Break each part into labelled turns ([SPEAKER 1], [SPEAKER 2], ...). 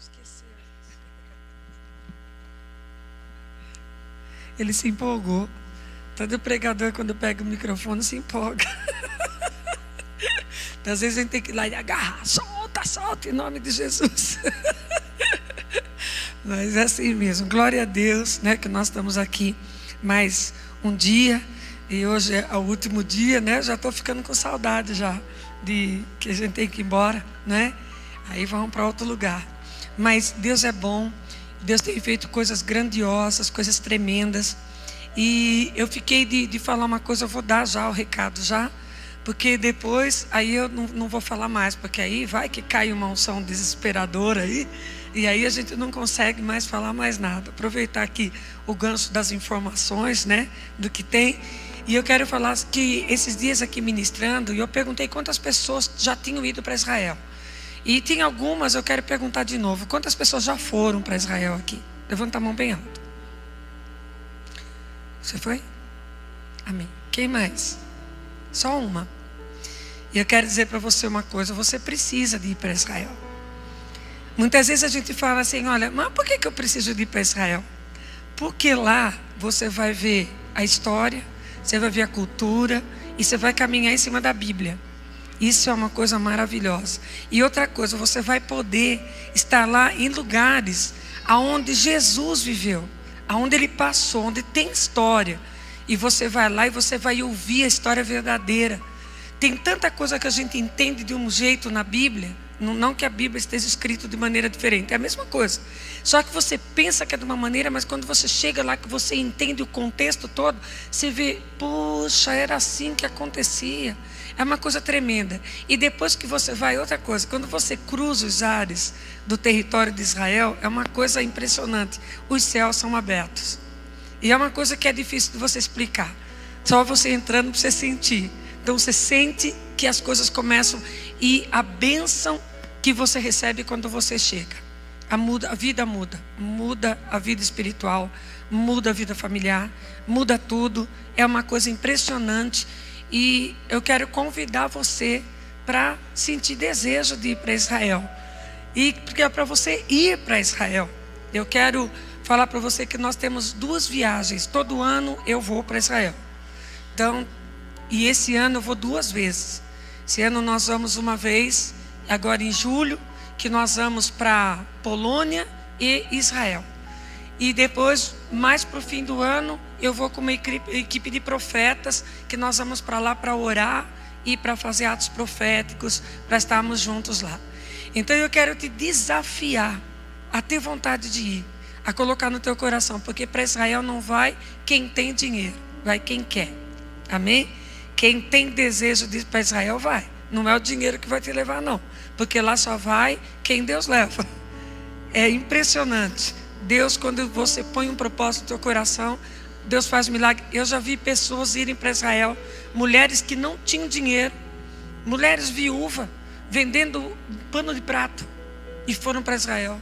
[SPEAKER 1] Esqueceu. Ele se empolgou. Todo pregador, quando pega o microfone, se empolga. Então, às vezes a gente tem que ir lá e agarrar. Solta, em nome de Jesus. Mas é assim mesmo. Glória a Deus, né, que nós estamos aqui mais um dia. E hoje é o último dia, né? Já estou ficando com saudade já de que a gente tem que ir embora, né? Aí vamos para outro lugar. Mas Deus é bom. Deus tem feito coisas grandiosas, coisas tremendas. E eu fiquei de falar uma coisa, eu vou dar já o recado já, porque depois aí eu não vou falar mais, porque aí vai que cai uma unção desesperadora aí, e aí a gente não consegue mais falar mais nada. Aproveitar aqui o gancho das informações, né, do que tem. E eu quero falar que esses dias aqui ministrando, e eu perguntei quantas pessoas já tinham ido para Israel. E tem algumas, eu quero perguntar de novo, quantas pessoas já foram para Israel aqui? Levanta a mão bem alto. Você foi? Amém. Quem mais? Só uma. E eu quero dizer para você uma coisa, você precisa de ir para Israel. Muitas vezes a gente fala assim, olha, mas por que eu preciso de ir para Israel? Porque lá você vai ver a história, você vai ver a cultura e você vai caminhar em cima da Bíblia. Isso é uma coisa maravilhosa. E outra coisa, você vai poder estar lá em lugares aonde Jesus viveu, aonde ele passou, onde tem história. E você vai lá e você vai ouvir a história verdadeira. Tem tanta coisa que a gente entende de um jeito na Bíblia, não que a Bíblia esteja escrita de maneira diferente, é a mesma coisa. Só que você pensa que é de uma maneira, mas quando você chega lá, que você entende o contexto todo, você vê, puxa, era assim que acontecia. É uma coisa tremenda. E depois que você vai, outra coisa, quando você cruza os ares do território de Israel, é uma coisa impressionante. Os céus são abertos. E é uma coisa que é difícil de você explicar. Só você entrando para você sentir. Então você sente que as coisas começam e a bênção que você recebe quando você chega. A vida muda. Muda a vida espiritual, muda a vida familiar, muda tudo. É uma coisa impressionante. E eu quero convidar você para sentir desejo de ir para Israel. E porque é para você ir para Israel. Eu quero falar para você que nós temos 2 viagens. Todo ano eu vou para Israel. Então, e esse ano eu vou 2 vezes. Esse ano nós vamos uma vez, agora em julho, que nós vamos para Polônia e Israel. E depois, mais para o fim do ano, eu vou com uma equipe de profetas, que nós vamos para lá para orar e para fazer atos proféticos, para estarmos juntos lá. Então eu quero te desafiar a ter vontade de ir, a colocar no teu coração, porque para Israel não vai quem tem dinheiro, vai quem quer. Amém? Quem tem desejo de ir para Israel vai. Não é o dinheiro que vai te levar, não, porque lá só vai quem Deus leva. É impressionante. Deus, quando você põe um propósito no teu coração, Deus faz milagre. Eu já vi pessoas irem para Israel, mulheres que não tinham dinheiro, mulheres viúvas, vendendo pano de prato, e foram para Israel.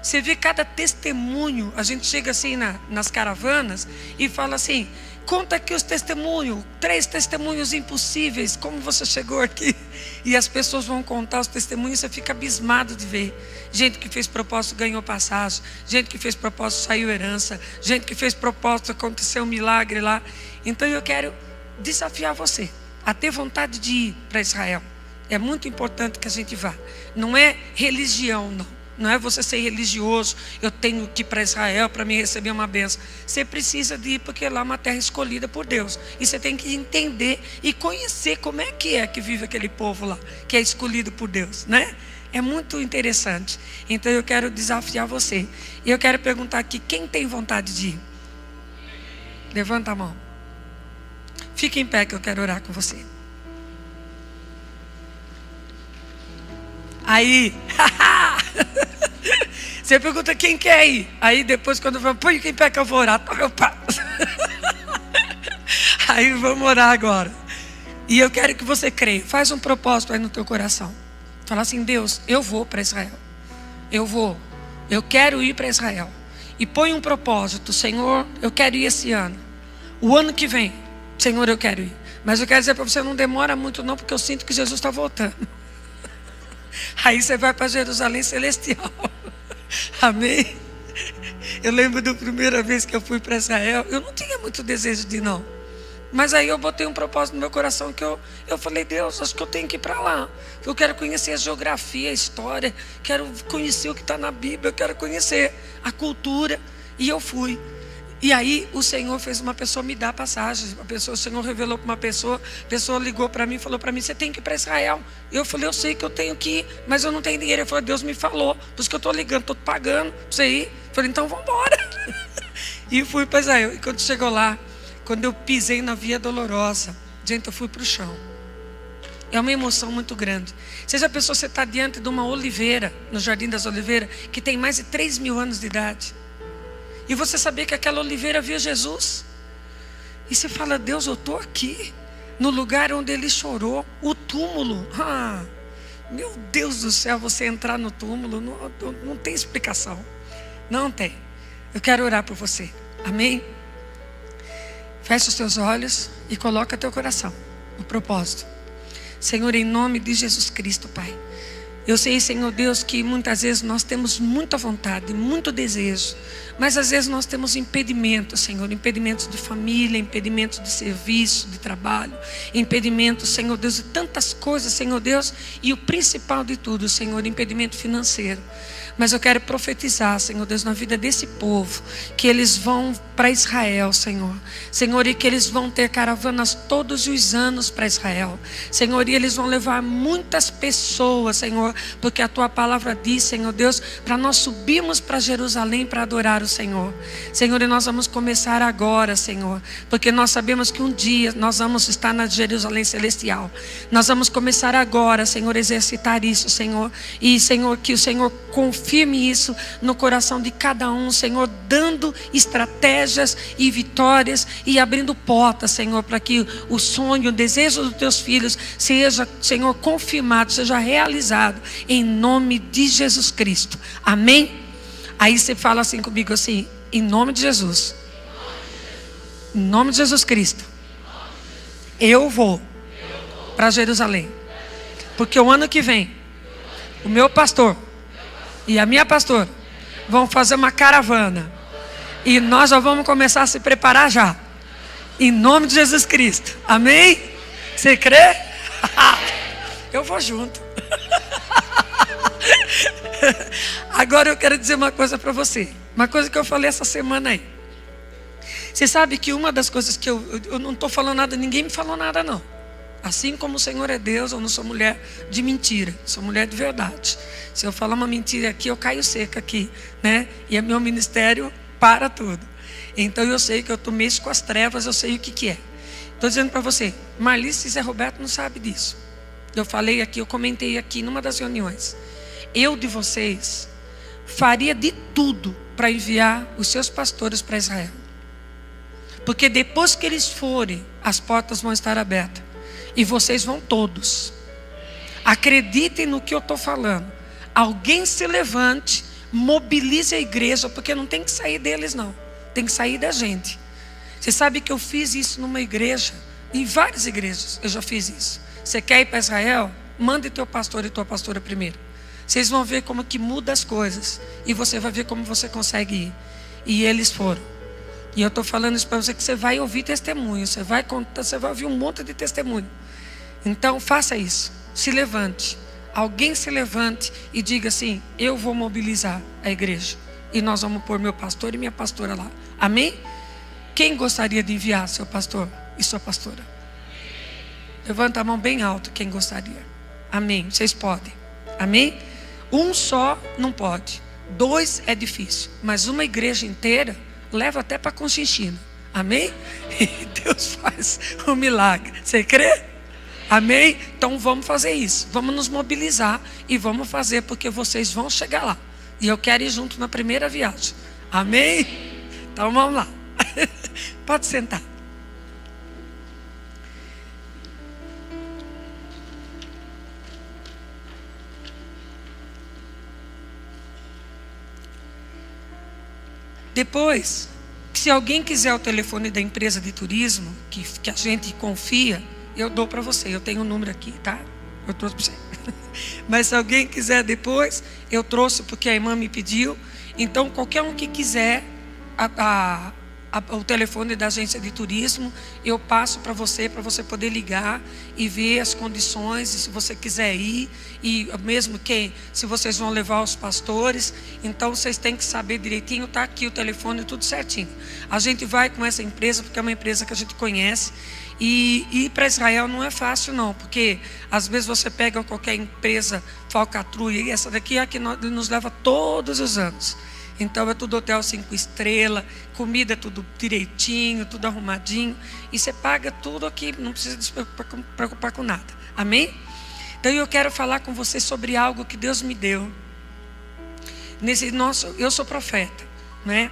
[SPEAKER 1] Você vê cada testemunho. A gente chega assim nas caravanas e fala assim, conta aqui os testemunhos, 3 testemunhos impossíveis, como você chegou aqui. E as pessoas vão contar os testemunhos, você fica abismado de ver. Gente que fez propósito ganhou passagem, gente que fez propósito saiu herança, gente que fez propósito aconteceu um milagre lá. Então eu quero desafiar você a ter vontade de ir para Israel. É muito importante que a gente vá. Não é religião, não. Não é você ser religioso, eu tenho que ir para Israel para me receber uma bênção. Você precisa de ir porque lá é uma terra escolhida por Deus. E você tem que entender e conhecer como é que vive aquele povo lá, que é escolhido por Deus, né? É muito interessante. Então eu quero desafiar você. E eu quero perguntar aqui, quem tem vontade de ir? Levanta a mão. Fique em pé que eu quero orar com você. Aí, você pergunta quem quer ir. Aí depois quando vamos, põe quem pé que eu vou orar. Aí vamos orar agora. E eu quero que você creia. Faz um propósito aí no teu coração. Fala assim, Deus, eu vou para Israel. Eu quero ir para Israel. E põe um propósito, Senhor, eu quero ir esse ano. O ano que vem, Senhor, eu quero ir. Mas eu quero dizer para você, não demora muito não, porque eu sinto que Jesus está voltando. Aí você vai para Jerusalém Celestial. Amém? Eu lembro da primeira vez que eu fui para Israel. Eu não tinha muito desejo de ir, não. Mas aí eu botei um propósito no meu coração que eu falei: Deus, acho que eu tenho que ir para lá. Eu quero conhecer a geografia, a história. Quero conhecer o que está na Bíblia. Eu quero conhecer a cultura. E eu fui. E aí o Senhor fez uma pessoa me dar passagem. O Senhor revelou para uma pessoa. A pessoa ligou para mim e falou para mim: você tem que ir para Israel. Eu falei: eu sei que eu tenho que ir, mas eu não tenho dinheiro. Ele falou: Deus me falou, por isso que eu estou ligando, estou pagando para você ir. Eu falei: então vamos embora. E fui para Israel. E quando chegou lá, quando eu pisei na Via Dolorosa, gente, eu fui para o chão. É uma emoção muito grande. Você já pensou, você está diante de uma oliveira, no Jardim das Oliveiras, que tem mais de 3.000 anos de idade. E você sabia que aquela oliveira viu Jesus? E você fala: Deus, eu estou aqui, no lugar onde ele chorou, o túmulo. Meu Deus do céu, você entrar no túmulo, não tem explicação. Não tem. Eu quero orar por você. Amém? Feche os teus olhos e coloca teu coração no propósito. Senhor, em nome de Jesus Cristo, Pai. Eu sei, Senhor Deus, que muitas vezes nós temos muita vontade, muito desejo, mas às vezes nós temos impedimentos, Senhor, impedimentos de família, impedimentos de serviço, de trabalho, impedimentos, Senhor Deus, de tantas coisas, Senhor Deus, e o principal de tudo, Senhor, impedimento financeiro. Mas eu quero profetizar, Senhor Deus, na vida desse povo, que eles vão para Israel, Senhor. Senhor, e que eles vão ter caravanas todos os anos para Israel. Senhor, e eles vão levar muitas pessoas, Senhor, porque a Tua palavra diz, Senhor Deus, para nós subirmos para Jerusalém para adorar o Senhor. Senhor, e nós vamos começar agora, Senhor, porque nós sabemos que um dia nós vamos estar na Jerusalém celestial. Nós vamos começar agora, Senhor, exercitar isso, Senhor. E, Senhor, que o Senhor confirme isso no coração de cada um, Senhor, dando estratégias e vitórias e abrindo portas, Senhor, para que o sonho, o desejo dos teus filhos seja, Senhor, confirmado, seja realizado em nome de Jesus Cristo. Amém? Aí você fala assim comigo assim: em nome de Jesus, em nome de Jesus Cristo, eu vou para Jerusalém, porque o ano que vem o meu pastor e a minha pastora vão fazer uma caravana. E nós já vamos começar a se preparar já. Em nome de Jesus Cristo. Amém? Você crê? Eu vou junto. Agora eu quero dizer uma coisa para você. Uma coisa que eu falei essa semana aí. Você sabe que uma das coisas que eu não estou falando nada, ninguém me falou nada não. Assim como o Senhor é Deus, eu não sou mulher de mentira, sou mulher de verdade. Se eu falar uma mentira aqui, eu caio seca aqui, né? E é meu ministério para tudo. Então eu sei que eu estou mexo com as trevas, eu sei o que é. Estou dizendo para você, Marlice e Zé Roberto não sabem disso. Eu falei aqui, eu comentei aqui numa das reuniões. Eu de vocês faria de tudo para enviar os seus pastores para Israel. Porque depois que eles forem, as portas vão estar abertas. E vocês vão todos. Acreditem no que eu estou falando. Alguém se levante, mobilize a igreja, porque não tem que sair deles não. Tem que sair da gente. Você sabe que eu fiz isso numa igreja, em várias igrejas eu já fiz isso. Você quer ir para Israel? Mande teu pastor e tua pastora primeiro. Vocês vão ver como que muda as coisas. E você vai ver como você consegue ir. E eles foram. E eu estou falando isso para você, que você vai ouvir testemunho. Você vai contar, você vai ouvir um monte de testemunho. Então faça isso. Se levante. Alguém se levante e diga assim: eu vou mobilizar a igreja. E nós vamos pôr meu pastor e minha pastora lá. Amém? Quem gostaria de enviar seu pastor e sua pastora? Levanta a mão bem alto quem gostaria. Amém? Vocês podem. Amém? Um só não pode. 2 é difícil. Mas uma igreja inteira leva até para Conchinchina. Amém? E Deus faz um milagre. Você crê? Amém? Então vamos fazer isso. Vamos nos mobilizar e vamos fazer, porque vocês vão chegar lá. E eu quero ir junto na primeira viagem. Amém? Então vamos lá. Pode sentar. Depois, se alguém quiser o telefone da empresa de turismo, que a gente confia, eu dou para você. Eu tenho o número aqui, tá? Eu trouxe para você. Mas se alguém quiser depois, eu trouxe porque a irmã me pediu. Então, qualquer um que quiser o telefone da agência de turismo, eu passo para você poder ligar e ver as condições, e se você quiser ir, e mesmo se vocês vão levar os pastores, então vocês têm que saber direitinho, está aqui o telefone, tudo certinho. A gente vai com essa empresa, porque é uma empresa que a gente conhece, e ir para Israel não é fácil não, porque às vezes você pega qualquer empresa, falcatrua, e essa daqui é a que nos leva todos os anos. Então é tudo hotel 5 estrelas, comida tudo direitinho, tudo arrumadinho, e você paga tudo aqui, não precisa se preocupar com nada. Amém? Então eu quero falar com você sobre algo que Deus me deu. Eu sou profeta, né?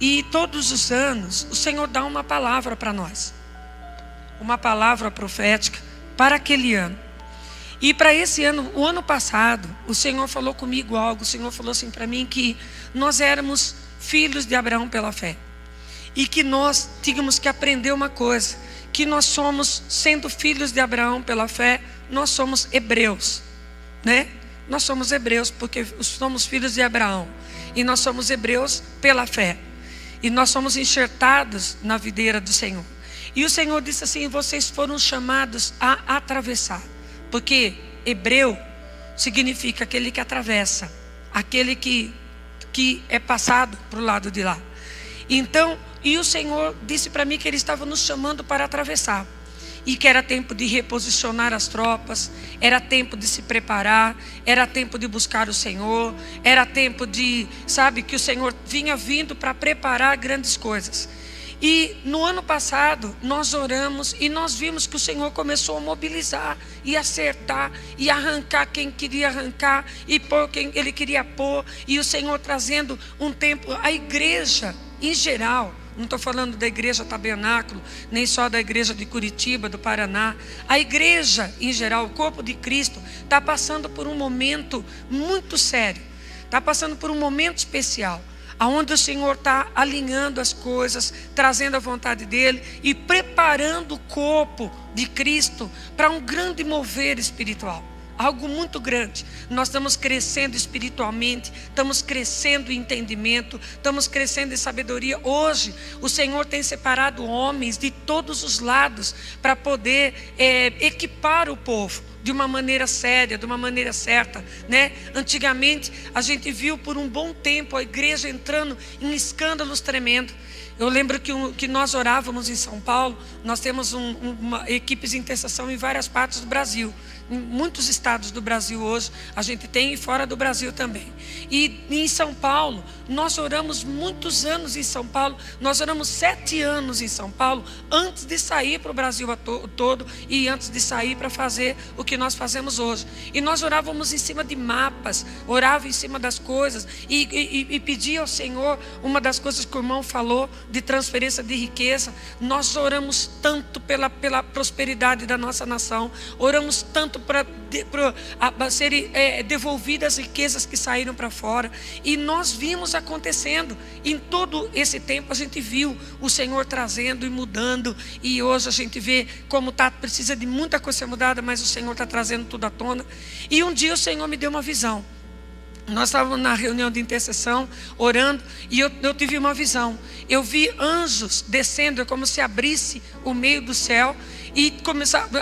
[SPEAKER 1] E todos os anos o Senhor dá uma palavra para nós, uma palavra profética para aquele ano. E para esse ano, o ano passado, o Senhor falou comigo algo. O Senhor falou assim para mim que nós éramos filhos de Abraão pela fé. E que nós tínhamos que aprender uma coisa. Que nós somos, sendo filhos de Abraão pela fé, nós somos hebreus, né? Nós somos hebreus porque somos filhos de Abraão. E nós somos hebreus pela fé. E nós somos enxertados na videira do Senhor. E o Senhor disse assim: vocês foram chamados a atravessar. Porque hebreu significa aquele que atravessa, aquele que é passado para o lado de lá. Então, e o Senhor disse para mim que Ele estava nos chamando para atravessar. E que era tempo de reposicionar as tropas, era tempo de se preparar, era tempo de buscar o Senhor, era tempo de, que o Senhor vinha vindo para preparar grandes coisas. E no ano passado nós oramos e nós vimos que o Senhor começou a mobilizar e acertar e arrancar quem queria arrancar e pôr quem Ele queria pôr. E o Senhor trazendo um tempo, a igreja em geral, não estou falando da igreja Tabernáculo, nem só da igreja de Curitiba, do Paraná. A igreja em geral, o corpo de Cristo, está passando por um momento muito sério, está passando por um momento especial, aonde o Senhor está alinhando as coisas, trazendo a vontade dEle e preparando o corpo de Cristo para um grande mover espiritual. Algo muito grande. Nós estamos crescendo espiritualmente, estamos crescendo em entendimento, estamos crescendo em sabedoria. Hoje o Senhor tem separado homens de todos os lados para poder equipar o povo de uma maneira séria, de uma maneira certa, né? Antigamente a gente viu por um bom tempo a igreja entrando em escândalos tremendos. Eu lembro que nós orávamos em São Paulo. Nós temos equipes de intercessão em várias partes do Brasil, em muitos estados do Brasil hoje a gente tem, e fora do Brasil também. E em São Paulo nós oramos muitos anos em São Paulo. Nós oramos 7 anos em São Paulo antes de sair para o Brasil todo e antes de sair para fazer o que nós fazemos hoje. E nós orávamos em cima de mapas, orava em cima das coisas e pedia ao Senhor. Uma das coisas que o irmão falou de transferência de riqueza, nós oramos tanto pela prosperidade da nossa nação, oramos tanto para serem devolvidas as riquezas que saíram para fora. E nós vimos acontecendo. Em todo esse tempo a gente viu o Senhor trazendo e mudando. E hoje a gente vê como precisa de muita coisa ser mudada, mas o Senhor está trazendo tudo à tona. E um dia o Senhor me deu uma visão. Nós estávamos na reunião de intercessão, orando, e eu tive uma visão. Eu vi anjos descendo, é como se abrisse o meio do céu, e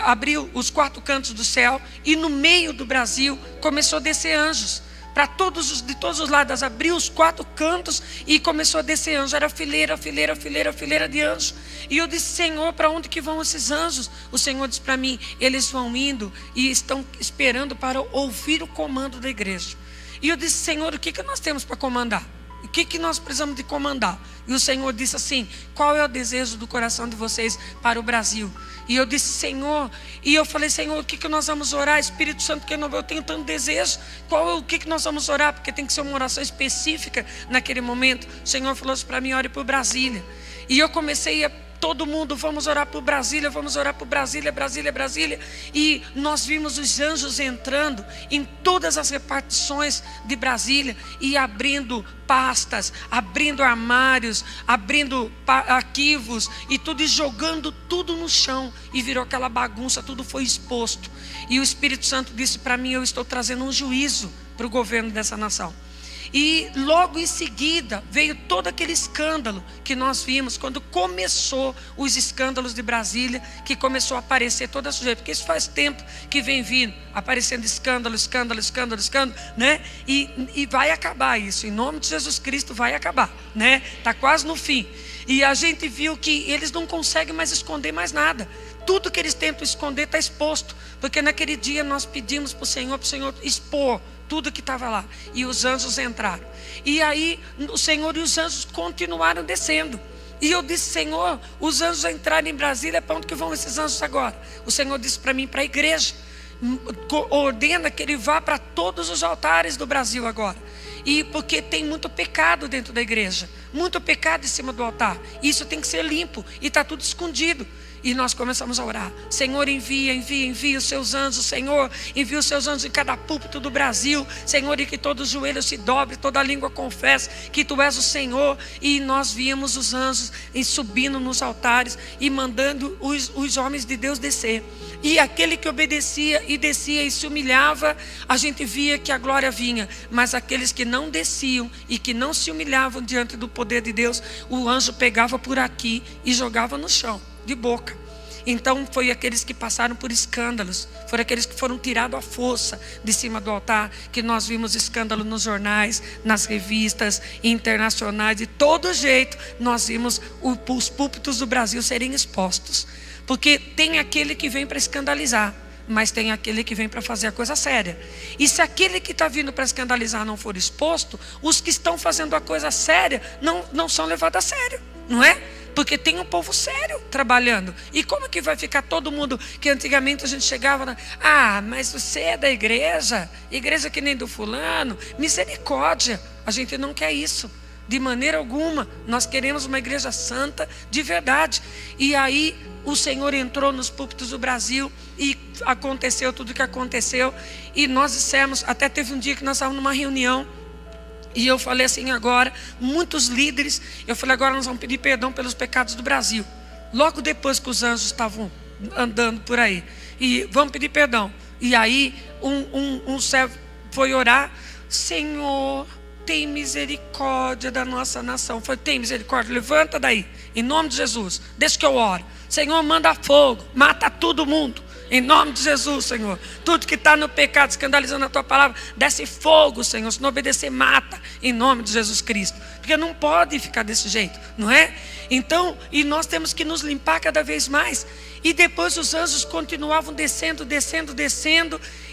[SPEAKER 1] abriu os 4 cantos do céu, e no meio do Brasil começou a descer anjos. De todos os lados, abriu os 4 cantos e começou a descer anjos. Era fileira de anjos. E eu disse: Senhor, para onde que vão esses anjos? O Senhor disse para mim: eles vão indo e estão esperando para ouvir o comando da igreja. E eu disse: Senhor, o que nós temos para comandar? O que nós precisamos de comandar? E o Senhor disse assim: qual é o desejo do coração de vocês para o Brasil? E eu disse: Senhor, e eu falei: Senhor, o que nós vamos orar? Espírito Santo, porque eu tenho tanto desejo. O que nós vamos orar? Porque tem que ser uma oração específica naquele momento. O Senhor falou assim para mim: ore por Brasília. E eu comecei todo mundo, vamos orar por Brasília, Brasília. E nós vimos os anjos entrando em todas as repartições de Brasília e abrindo pastas, abrindo armários, abrindo arquivos e tudo, e jogando tudo no chão, e virou aquela bagunça, tudo foi exposto. E o Espírito Santo disse para mim: eu estou trazendo um juízo para o governo dessa nação. E logo em seguida veio todo aquele escândalo que nós vimos quando começou os escândalos de Brasília, que começou a aparecer toda a sujeira, porque isso faz tempo que vem vindo, aparecendo escândalo, né? E vai acabar isso, em nome de Jesus Cristo vai acabar, né? Está quase no fim. E a gente viu que eles não conseguem mais esconder mais nada. Tudo que eles tentam esconder está exposto. Porque naquele dia nós pedimos para o Senhor expor tudo que estava lá. E os anjos entraram. E aí o Senhor e os anjos continuaram descendo. E eu disse: Senhor, os anjos entraram em Brasília, para onde que vão esses anjos agora? O Senhor disse para mim: para a igreja. Ordena que ele vá para todos os altares do Brasil agora. E porque tem muito pecado dentro da igreja, muito pecado em cima do altar. Isso tem que ser limpo e está tudo escondido. E nós começamos a orar: Senhor, envia os seus anjos, Senhor, envia os seus anjos em cada púlpito do Brasil, Senhor, e que todo joelho se dobre, toda língua confesse que Tu és o Senhor. E nós víamos os anjos subindo nos altares e mandando os homens de Deus descer. E aquele que obedecia e descia e se humilhava, a gente via que a glória vinha. Mas aqueles que não desciam e que não se humilhavam diante do poder de Deus, o anjo pegava por aqui e jogava no chão, de boca. Então foi aqueles que passaram por escândalos, foram aqueles que foram tirados à força de cima do altar, que nós vimos escândalo nos jornais, nas revistas internacionais, de todo jeito nós vimos os púlpitos do Brasil serem expostos. Porque tem aquele que vem para escandalizar, mas tem aquele que vem para fazer a coisa séria. E se aquele que está vindo para escandalizar não for exposto, os que estão fazendo a coisa séria não são levados a sério, não é? Porque tem um povo sério trabalhando. E como que vai ficar todo mundo que antigamente a gente chegava mas você é da igreja que nem do fulano, misericórdia. A gente não quer isso, de maneira alguma. Nós queremos uma igreja santa de verdade. E aí o Senhor entrou nos púlpitos do Brasil e aconteceu tudo o que aconteceu. E nós dissemos, até teve um dia que nós estávamos numa reunião, e eu falei assim: agora, muitos líderes, eu falei: agora nós vamos pedir perdão pelos pecados do Brasil. Logo depois que os anjos estavam andando por aí, e vamos pedir perdão. E aí um servo foi orar: Senhor, tem misericórdia da nossa nação. Foi: tem misericórdia, levanta daí, em nome de Jesus, deixa que eu oro. Senhor, manda fogo, mata todo mundo, em nome de Jesus, Senhor. Tudo que está no pecado, escandalizando a Tua palavra, desce fogo, Senhor. Se não obedecer, mata, em nome de Jesus Cristo. Porque não pode ficar desse jeito, não é? Então, e nós temos que nos limpar cada vez mais. E depois os anjos continuavam descendo.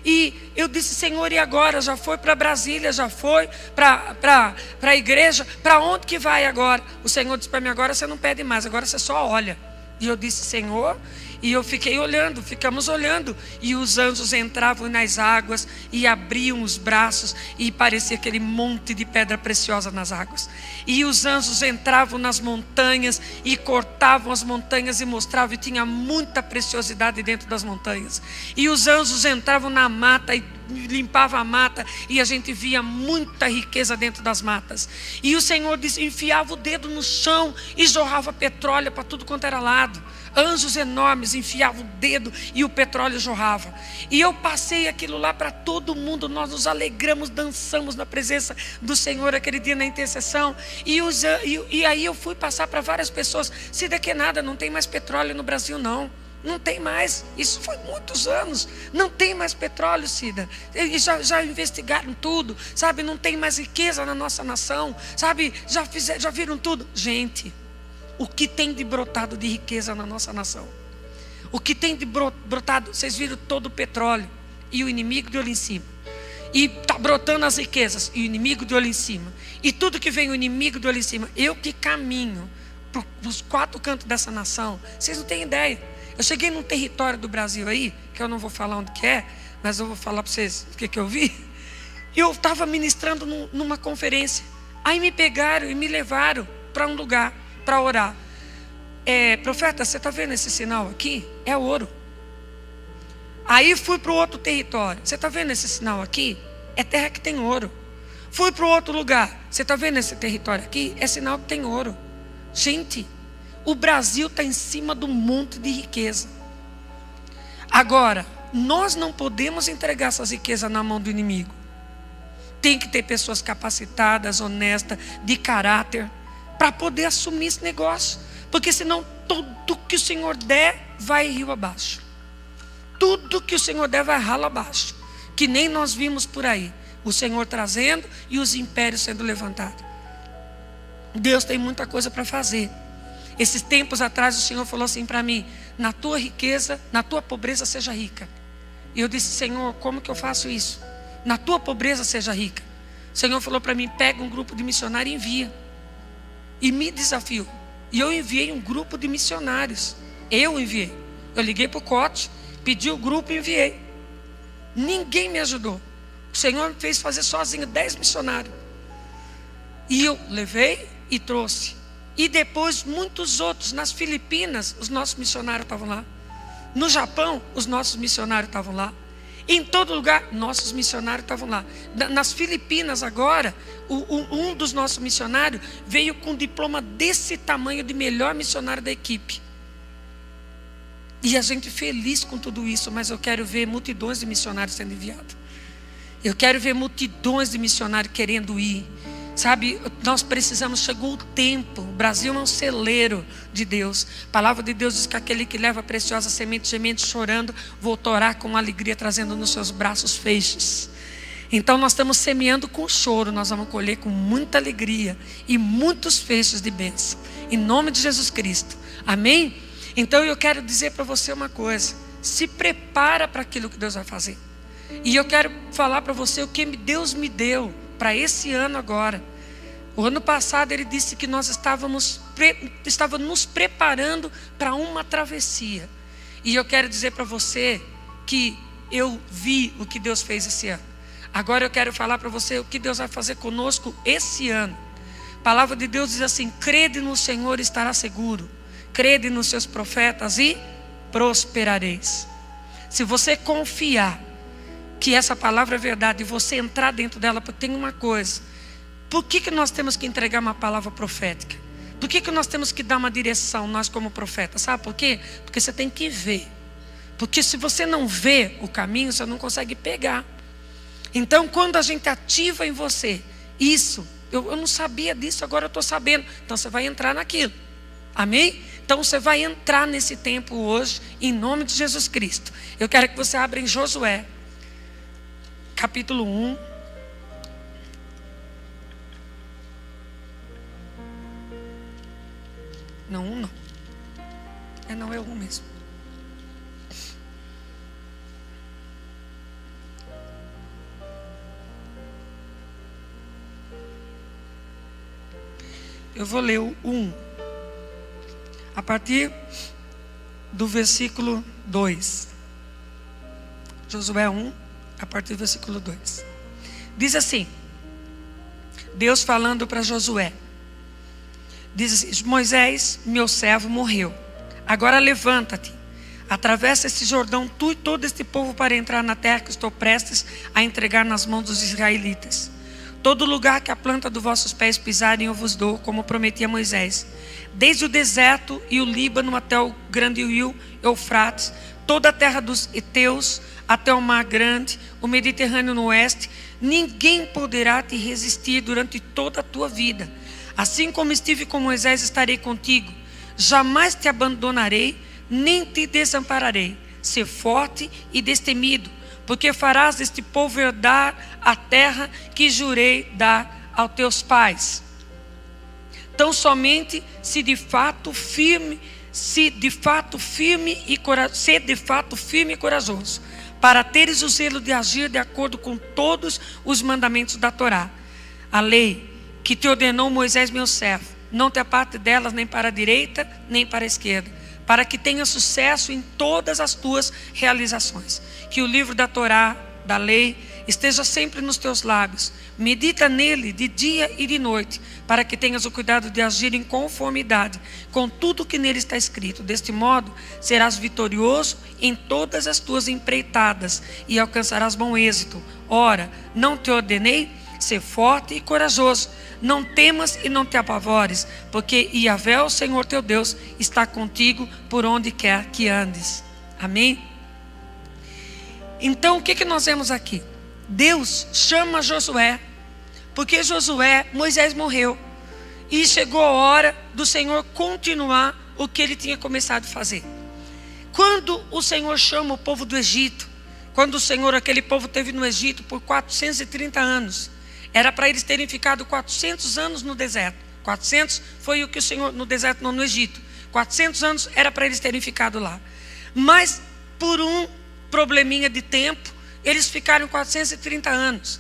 [SPEAKER 1] E eu disse: Senhor, e agora? Já foi para Brasília, já foi para a igreja, para onde que vai agora? O Senhor disse para mim: agora você não pede mais, agora você só olha. E eu disse: Senhor. E eu fiquei olhando, ficamos olhando. E os anjos entravam nas águas e abriam os braços, e parecia aquele monte de pedra preciosa nas águas. E os anjos entravam nas montanhas e cortavam as montanhas e mostravam, e tinha muita preciosidade dentro das montanhas. E os anjos entravam na mata e limpavam a mata, e a gente via muita riqueza dentro das matas. E o Senhor enfiava o dedo no chão e jorrava petróleo para tudo quanto era lado. Anjos enormes enfiavam o dedo e o petróleo jorrava. E eu passei aquilo lá para todo mundo. Nós nos alegramos, dançamos na presença do Senhor aquele dia na intercessão. E aí eu fui passar para várias pessoas: se daqui nada, não tem mais petróleo no Brasil não. Não tem mais, isso foi muitos anos. Não tem mais petróleo, Cida. Eles já investigaram tudo, sabe? Não tem mais riqueza na nossa nação, sabe? Já viram tudo. Gente, o que tem de brotado de riqueza na nossa nação? O que tem de brotado? Vocês viram todo o petróleo, e o inimigo de olho em cima. E está brotando as riquezas, e o inimigo de olho em cima. E tudo que vem o inimigo de olho em cima. Eu que caminho para os 4 cantos dessa nação, vocês não têm ideia. Eu cheguei num território do Brasil aí, que eu não vou falar onde que é, mas eu vou falar para vocês o que eu vi. E eu estava ministrando numa conferência. Aí me pegaram e me levaram para um lugar para orar. Profeta, você está vendo esse sinal aqui? É ouro. Aí fui para o outro território. Você está vendo esse sinal aqui? É terra que tem ouro. Fui para o outro lugar. Você está vendo esse território aqui? É sinal que tem ouro. Gente, o Brasil está em cima de um monte de riqueza. Agora, nós não podemos entregar essas riquezas na mão do inimigo. Tem que ter pessoas capacitadas, honestas, de caráter, para poder assumir esse negócio. Porque senão tudo que o Senhor der vai rio abaixo. Tudo que o Senhor der vai ralo abaixo. Que nem nós vimos por aí. O Senhor trazendo e os impérios sendo levantados. Deus tem muita coisa para fazer. Esses tempos atrás o Senhor falou assim para mim: na tua riqueza, na tua pobreza seja rica. E eu disse: Senhor, como que eu faço isso? Na tua pobreza seja rica. O Senhor falou para mim: pega um grupo de missionários e envia. E me desafiou. E eu enviei um grupo de missionários. Eu enviei. Eu liguei para o Cote, pedi o grupo e enviei. Ninguém me ajudou. O Senhor me fez fazer sozinho 10 missionários. E eu levei e trouxe. E depois muitos outros. Nas Filipinas, os nossos missionários estavam lá. No Japão, os nossos missionários estavam lá. Em todo lugar, nossos missionários estavam lá. Nas Filipinas agora, um dos nossos missionários veio com um diploma desse tamanho de melhor missionário da equipe. E a gente feliz com tudo isso, mas eu quero ver multidões de missionários sendo enviados. Eu quero ver multidões de missionários querendo ir. Sabe, nós precisamos, chegou o tempo. O Brasil é um celeiro de Deus. A palavra de Deus diz que aquele que leva a preciosa semente, gemendo, chorando, voltará com alegria, trazendo nos seus braços feixes. Então nós estamos semeando com choro, nós vamos colher com muita alegria e muitos feixes de bênção, em nome de Jesus Cristo, amém? Então eu quero dizer para você uma coisa: se prepara para aquilo que Deus vai fazer. E eu quero falar para você o que Deus me deu para esse ano agora. O ano passado Ele disse que nós estávamos nos preparando para uma travessia. E eu quero dizer para você que eu vi o que Deus fez esse ano. Agora eu quero falar para você o que Deus vai fazer conosco esse ano. A palavra de Deus diz assim: crede no Senhor e estará seguro. Crede nos seus profetas e prosperareis. Se você confiar que essa palavra é verdade e você entrar dentro dela, porque tem uma coisa: por que nós temos que entregar uma palavra profética? Por que nós temos que dar uma direção, nós como profetas? Sabe por quê? Porque você tem que ver. Porque se você não vê o caminho, você não consegue pegar. Então quando a gente ativa em você isso, eu não sabia disso, agora eu estou sabendo. Então você vai entrar naquilo, amém? Então você vai entrar nesse tempo hoje, em nome de Jesus Cristo. Eu quero que você abra em Josué capítulo 1. Não, 1 não. Não, é 1 mesmo. Eu vou ler o 1. A partir do versículo 2. Josué 1, a partir do versículo 2. Diz assim, Deus falando para Josué. Diz assim: Moisés, meu servo, morreu. Agora levanta-te, atravessa esse Jordão, tu e todo este povo, para entrar na terra que estou prestes a entregar nas mãos dos israelitas. Todo lugar que a planta dos vossos pés pisarem eu vos dou, como prometi a Moisés. Desde o deserto e o Líbano até o grande rio Eufrates, toda a terra dos heteus até o mar grande, o Mediterrâneo no oeste, ninguém poderá te resistir durante toda a tua vida. Assim como estive com Moisés, estarei contigo. Jamais te abandonarei, nem te desampararei. Sê forte e destemido, porque farás deste povo herdar a terra que jurei dar aos teus pais. Tão somente se de fato firme e corajoso, para teres o zelo de agir de acordo com todos os mandamentos da Torá, a lei que te ordenou Moisés meu servo. Não te aparte delas nem para a direita nem para a esquerda, para que tenha sucesso em todas as tuas realizações. Que o livro da Torá, da lei, esteja sempre nos teus lábios. Medita nele de dia e de noite, para que tenhas o cuidado de agir em conformidade com tudo que nele está escrito. Deste modo serás vitorioso em todas as tuas empreitadas e alcançarás bom êxito. Ora, não te ordenei? Ser forte e corajoso. Não temas e não te apavores, porque Yahvé, o Senhor teu Deus, está contigo por onde quer que andes. Amém? Então o que nós vemos aqui? Deus chama Josué Porque Moisés morreu. E chegou a hora do Senhor continuar o que ele tinha começado a fazer. Quando o Senhor chama o povo do Egito, quando aquele povo esteve no Egito por 430 anos, era para eles terem ficado 400 anos no deserto. 400 foi o que o Senhor, no deserto, não no Egito. 400 anos era para eles terem ficado lá. Mas por um probleminha de tempo, eles ficaram 430 anos.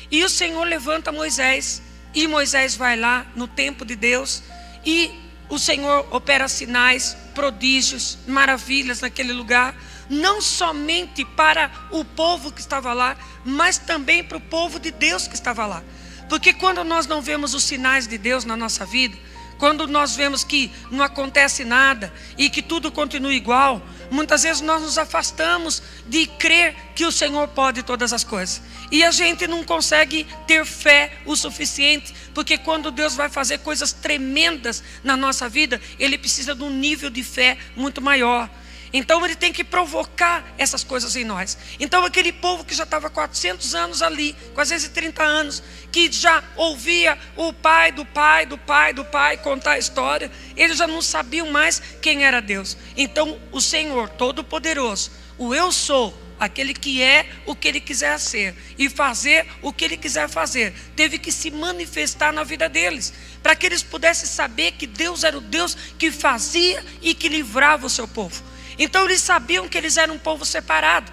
[SPEAKER 1] E o Senhor levanta Moisés, e Moisés vai lá no tempo de Deus, e o Senhor opera sinais, prodígios, maravilhas naquele lugar, não somente para o povo que estava lá, mas também para o povo de Deus que estava lá. Porque quando nós não vemos os sinais de Deus na nossa vida, quando nós vemos que não acontece nada e que tudo continua igual, muitas vezes nós nos afastamos de crer que o Senhor pode todas as coisas. E a gente não consegue ter fé o suficiente, porque quando Deus vai fazer coisas tremendas na nossa vida, Ele precisa de um nível de fé muito maior. Então Ele tem que provocar essas coisas em nós. Então aquele povo que já estava 400 anos ali, quase 30 anos, que já ouvia o pai do pai contar a história, eles já não sabiam mais quem era Deus. Então o Senhor Todo-Poderoso, o Eu Sou, aquele que é o que Ele quiser ser e fazer o que Ele quiser fazer, teve que se manifestar na vida deles, para que eles pudessem saber que Deus era o Deus que fazia e que livrava o seu povo. Então eles sabiam que eles eram um povo separado.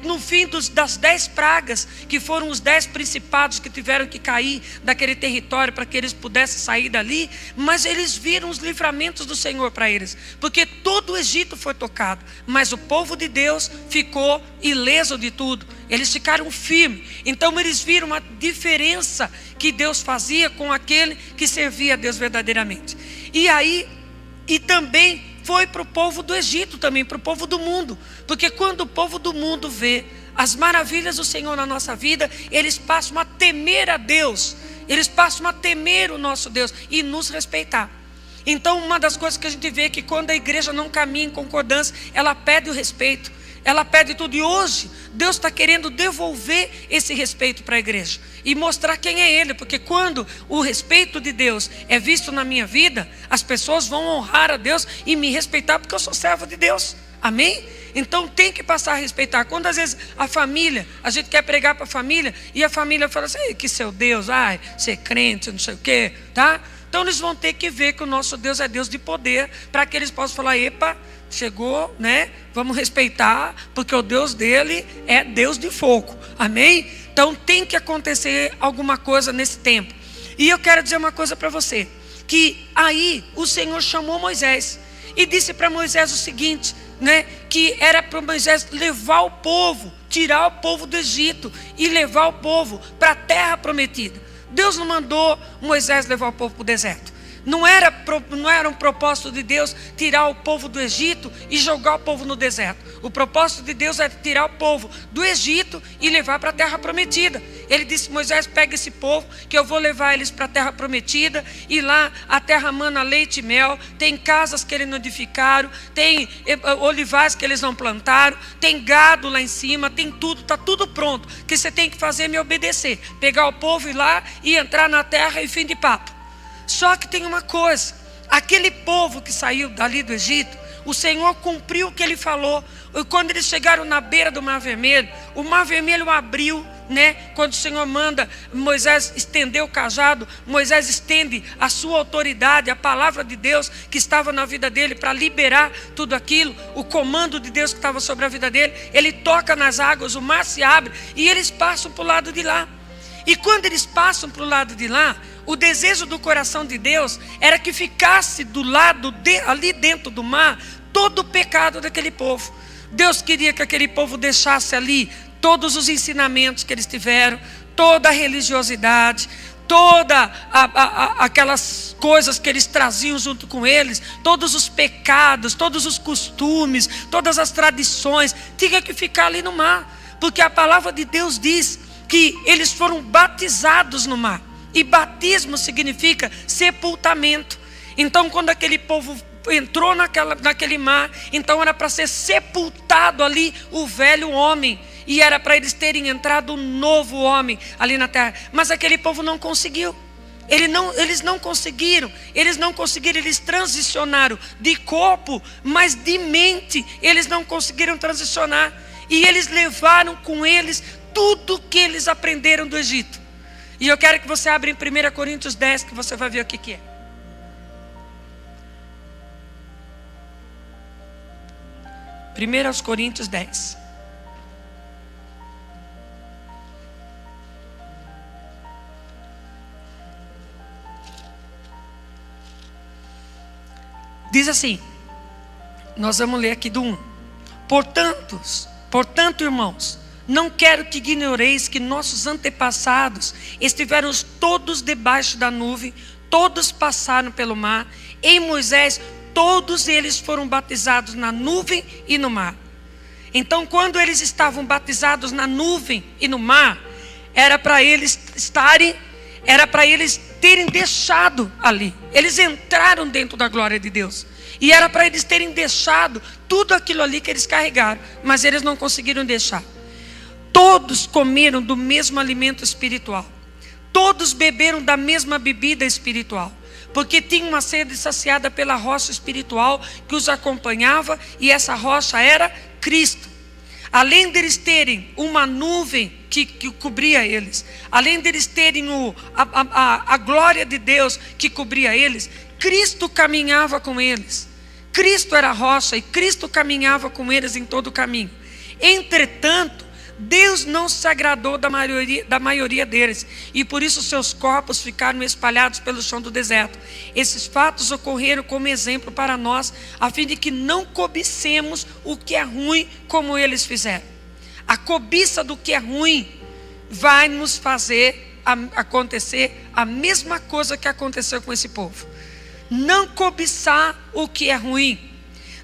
[SPEAKER 1] No fim das 10 pragas, que foram os 10 principados que tiveram que cair daquele território para que eles pudessem sair dali, mas eles viram os livramentos do Senhor para eles, porque todo o Egito foi tocado, mas o povo de Deus ficou ileso de tudo. Eles ficaram firmes. Então eles viram a diferença que Deus fazia com aquele que servia a Deus verdadeiramente. E também foi para o povo do Egito também, para o povo do mundo. Porque quando o povo do mundo vê as maravilhas do Senhor na nossa vida, eles passam a temer a Deus. Eles passam a temer o nosso Deus e nos respeitar. Então uma das coisas que a gente vê é que quando a igreja não caminha em concordância, ela perde o respeito. Ela perde tudo. E hoje Deus está querendo devolver esse respeito para a igreja e mostrar quem é Ele. Porque quando o respeito de Deus é visto na minha vida, as pessoas vão honrar a Deus e me respeitar, porque eu sou servo de Deus. Amém? Então tem que passar a respeitar. Quando às vezes a família, a gente quer pregar para a família, e a família fala assim: que seu Deus, ser crente, não sei o quê, tá? Então eles vão ter que ver que o nosso Deus é Deus de poder, para que eles possam falar: epa, chegou, né? Vamos respeitar, porque o Deus dele é Deus de fogo. Amém? Então tem que acontecer alguma coisa nesse tempo. E eu quero dizer uma coisa para você, que aí o Senhor chamou Moisés e disse para Moisés o seguinte, né? Que era para Moisés levar o povo, tirar o povo do Egito e levar o povo para a terra prometida. Deus não mandou Moisés levar o povo para o deserto. Não era um propósito de Deus tirar o povo do Egito e jogar o povo no deserto. O propósito de Deus era tirar o povo do Egito e levar para a terra prometida. Ele disse: Moisés, pega esse povo que eu vou levar eles para a terra prometida. E lá a terra mana leite e mel. Tem casas que eles não edificaram, tem olivais que eles não plantaram, tem gado lá em cima, tem tudo, está tudo pronto. O que você tem que fazer é me obedecer, pegar o povo e ir lá e entrar na terra, e fim de papo. Só que tem uma coisa: aquele povo que saiu dali do Egito, o Senhor cumpriu o que Ele falou. Quando eles chegaram na beira do Mar Vermelho, o Mar Vermelho abriu, né? Quando o Senhor manda Moisés estender o cajado, Moisés estende a sua autoridade, a palavra de Deus que estava na vida dele para liberar tudo aquilo, o comando de Deus que estava sobre a vida dele. Ele toca nas águas, o mar se abre e eles passam para o lado de lá. E quando eles passam para o lado de lá, o desejo do coração de Deus era que ficasse do lado ali dentro do mar todo o pecado daquele povo. Deus queria que aquele povo deixasse ali todos os ensinamentos que eles tiveram, toda a religiosidade, toda aquelas coisas que eles traziam junto com eles, todos os pecados, todos os costumes, todas as tradições, tinha que ficar ali no mar. Porque a palavra de Deus diz que eles foram batizados no mar. E batismo significa sepultamento. Então quando aquele povo entrou naquele mar, então era para ser sepultado ali o velho homem. e era para eles terem entrado um novo homem ali na terra. Mas aquele povo não conseguiu. Eles não conseguiram, eles transicionaram de corpo, mas de mente eles não conseguiram transicionar. E eles levaram com eles tudo que eles aprenderam do Egito. E eu quero que você abra em 1 Coríntios 10, que você vai ver o que é. 1 Coríntios 10. Diz assim, nós vamos ler aqui do 1. Portanto, irmãos, não quero que ignoreis que nossos antepassados estiveram todos debaixo da nuvem, todos passaram pelo mar. Em Moisés, todos eles foram batizados na nuvem e no mar. Então, quando eles estavam batizados na nuvem e no mar, era para eles terem deixado ali. Eles entraram dentro da glória de Deus. E era para eles terem deixado tudo aquilo ali que eles carregaram. Mas eles não conseguiram deixar. Todos comeram do mesmo alimento espiritual. Todos beberam da mesma bebida espiritual. Porque tinham uma sede saciada pela rocha espiritual que os acompanhava. E essa rocha era Cristo. Além deles terem uma nuvem que cobria eles, além deles terem a glória de Deus que cobria eles, Cristo caminhava com eles. Cristo era a rocha e Cristo caminhava com eles em todo o caminho. Entretanto, Deus não se agradou da maioria deles, e por isso seus corpos ficaram espalhados pelo chão do deserto. Esses fatos ocorreram como exemplo para nós, a fim de que não cobicemos o que é ruim como eles fizeram. A cobiça do que é ruim vai nos fazer acontecer a mesma coisa que aconteceu com esse povo. Não cobiçar o que é ruim.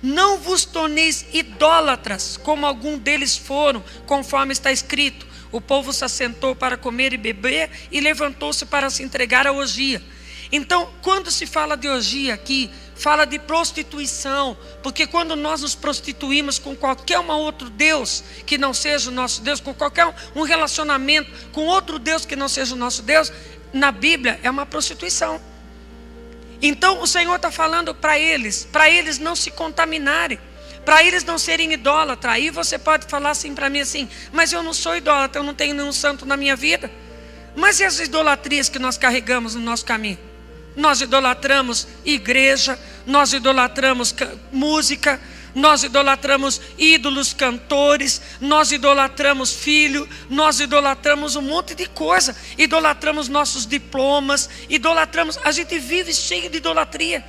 [SPEAKER 1] Não vos torneis idólatras, como algum deles foram, conforme está escrito. O povo se assentou para comer e beber e levantou-se para se entregar à orgia. Então, quando se fala de orgia aqui, fala de prostituição, porque quando nós nos prostituímos com qualquer outro Deus que não seja o nosso Deus, com qualquer um relacionamento com outro Deus que não seja o nosso Deus, na Bíblia é uma prostituição. Então o Senhor está falando para eles não se contaminarem, para eles não serem idólatras. Aí você pode falar assim para mim assim, mas eu não sou idólatra, eu não tenho nenhum santo na minha vida. Mas e as idolatrias que nós carregamos no nosso caminho? Nós idolatramos igreja, nós idolatramos música, nós idolatramos ídolos, cantores, nós idolatramos filho, nós idolatramos um monte de coisa, idolatramos nossos diplomas, a gente vive cheio de idolatria.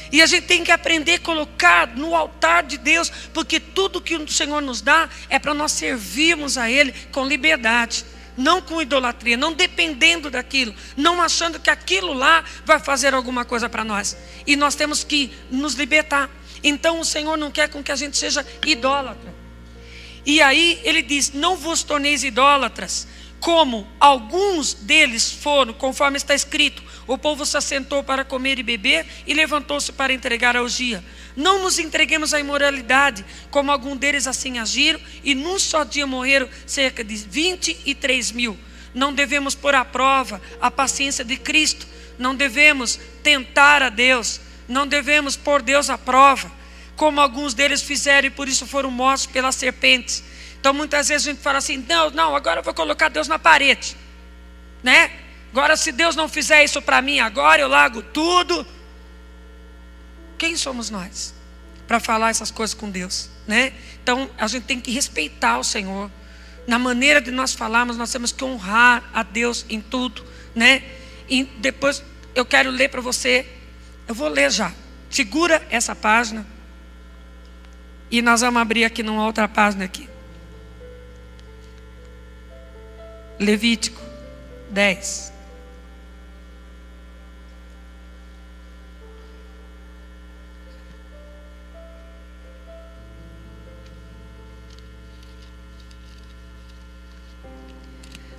[SPEAKER 1] E a gente tem que aprender a colocar no altar de Deus, porque tudo que o Senhor nos dá é para nós servirmos a Ele com liberdade, não com idolatria, não dependendo daquilo, não achando que aquilo lá vai fazer alguma coisa para nós. E nós temos que nos libertar. Então o Senhor não quer com que a gente seja idólatra. E aí ele diz, não vos torneis idólatras, como alguns deles foram, conforme está escrito. O povo se assentou para comer e beber e levantou-se para entregar a orgia. Não nos entreguemos à imoralidade, como algum deles assim agiram, e num só dia morreram cerca de 23 mil. Não devemos pôr à prova a paciência de Cristo, não devemos tentar a Deus, não devemos pôr Deus à prova, como alguns deles fizeram e por isso foram mortos pelas serpentes. Então muitas vezes a gente fala assim, não, agora eu vou colocar Deus na parede, né? Agora se Deus não fizer isso para mim agora, eu largo tudo. Quem somos nós para falar essas coisas com Deus, né? Então a gente tem que respeitar o Senhor. Na maneira de nós falarmos, nós temos que honrar a Deus em tudo, né? E depois eu quero ler para você. Eu vou ler já. Segura essa página. E nós vamos abrir aqui numa outra página aqui. Levítico 10.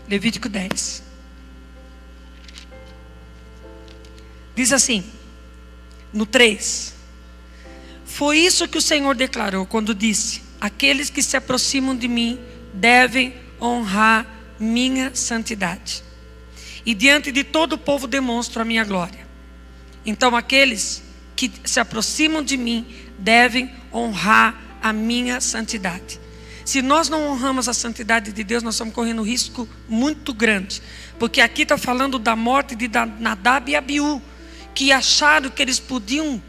[SPEAKER 1] Levítico 10. Diz assim, no 3. Foi isso que o Senhor declarou quando disse, aqueles que se aproximam de mim devem honrar minha santidade. E diante de todo o povo demonstro a minha glória. Então aqueles que se aproximam de mim devem honrar a minha santidade. Se nós não honramos a santidade de Deus, nós estamos correndo um risco muito grande. Porque aqui está falando da morte de Nadab e Abiú, que acharam que eles podiam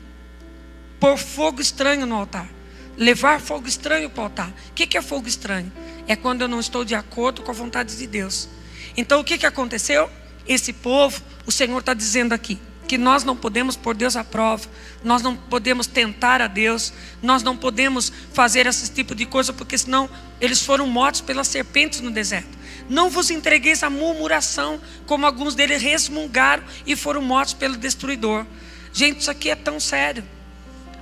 [SPEAKER 1] pôr fogo estranho no altar, levar fogo estranho para o altar. O que é fogo estranho? É quando eu não estou de acordo com a vontade de Deus. Então o que aconteceu? Esse povo, o Senhor está dizendo aqui, que nós não podemos pôr Deus à prova, nós não podemos tentar a Deus, nós não podemos fazer esse tipo de coisa, porque senão eles foram mortos pelas serpentes no deserto. Não vos entregueis à murmuração, como alguns deles resmungaram e foram mortos pelo destruidor. Gente, isso aqui é tão sério.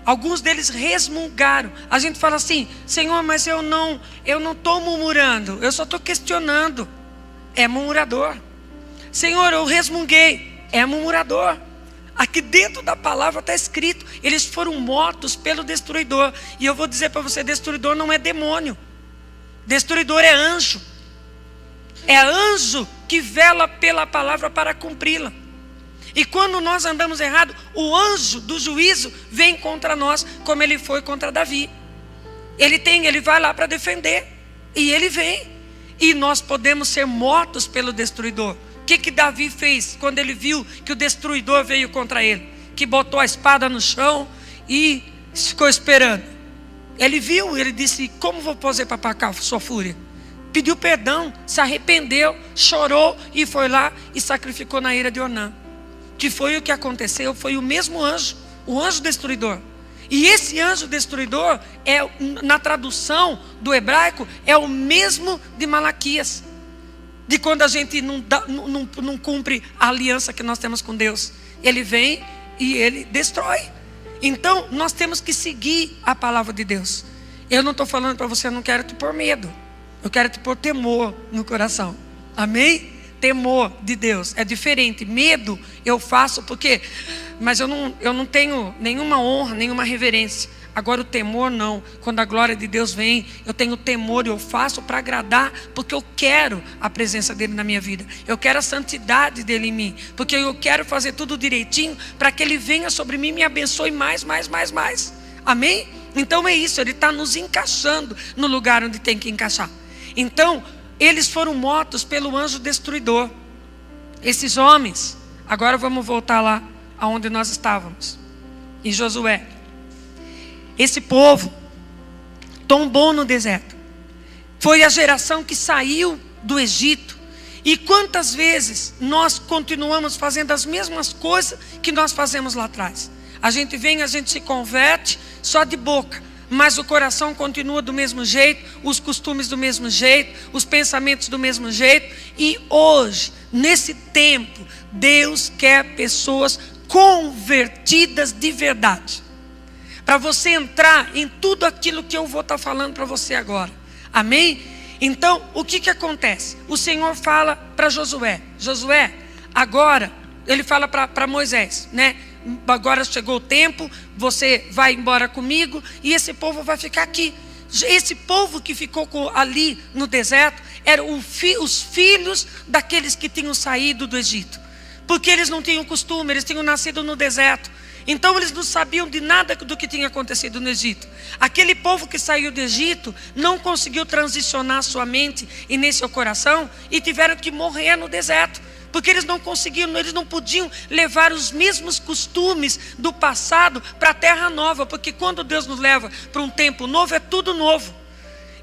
[SPEAKER 1] Alguns deles resmungaram. A gente fala assim: Senhor, mas eu não estou murmurando, eu só estou questionando. É murmurador. Senhor, eu resmunguei. É murmurador. Aqui dentro da palavra está escrito: eles foram mortos pelo destruidor. E eu vou dizer para você: destruidor não é demônio, destruidor é anjo. É anjo que vela pela palavra para cumpri-la. E quando nós andamos errado, o anjo do juízo vem contra nós, como ele foi contra Davi. Ele vai lá para defender, e ele vem. E nós podemos ser mortos pelo destruidor. O que Davi fez quando ele viu que o destruidor veio contra ele? Que botou a espada no chão e ficou esperando. Ele viu, ele disse: como vou fazer para aplacar sua fúria? Pediu perdão, se arrependeu, chorou e foi lá e sacrificou na ira de Onã. Que foi o que aconteceu, foi o mesmo anjo, o anjo destruidor. E esse anjo destruidor, na tradução do hebraico, é o mesmo de Malaquias. De quando a gente não cumpre a aliança que nós temos com Deus. Ele vem e ele destrói. Então nós temos que seguir a palavra de Deus. Eu não estou falando para você: eu não quero te pôr medo, eu quero te pôr temor no coração. Amém? Temor de Deus é diferente. Medo eu faço porque, mas eu não tenho nenhuma honra, nenhuma reverência. Agora o temor não. Quando a glória de Deus vem, eu tenho temor e eu faço para agradar, porque eu quero a presença dele na minha vida. Eu quero a santidade dele em mim, porque eu quero fazer tudo direitinho para que ele venha sobre mim e me abençoe mais. Amém? Então é isso, ele está nos encaixando no lugar onde tem que encaixar. Então eles foram mortos pelo anjo destruidor. Esses homens, agora vamos voltar lá aonde nós estávamos, em Josué. Esse povo tombou no deserto. Foi a geração que saiu do Egito. E quantas vezes nós continuamos fazendo as mesmas coisas que nós fazemos lá atrás? A gente vem, a gente se converte só de boca, mas o coração continua do mesmo jeito, os costumes do mesmo jeito, os pensamentos do mesmo jeito. E hoje, nesse tempo, Deus quer pessoas convertidas de verdade, para você entrar em tudo aquilo que eu vou estar falando para você agora. Amém? Então, o que acontece? O Senhor fala para Josué. Josué, agora, ele fala para Moisés, né? Agora chegou o tempo, você vai embora comigo e esse povo vai ficar aqui. Esse povo que ficou ali no deserto eram os filhos daqueles que tinham saído do Egito. Porque eles não tinham costume, eles tinham nascido no deserto. Então eles não sabiam de nada do que tinha acontecido no Egito. Aquele povo que saiu do Egito não conseguiu transicionar sua mente e nem seu coração, e tiveram que morrer no deserto, porque eles não conseguiam, eles não podiam levar os mesmos costumes do passado para a terra nova, porque quando Deus nos leva para um tempo novo, é tudo novo.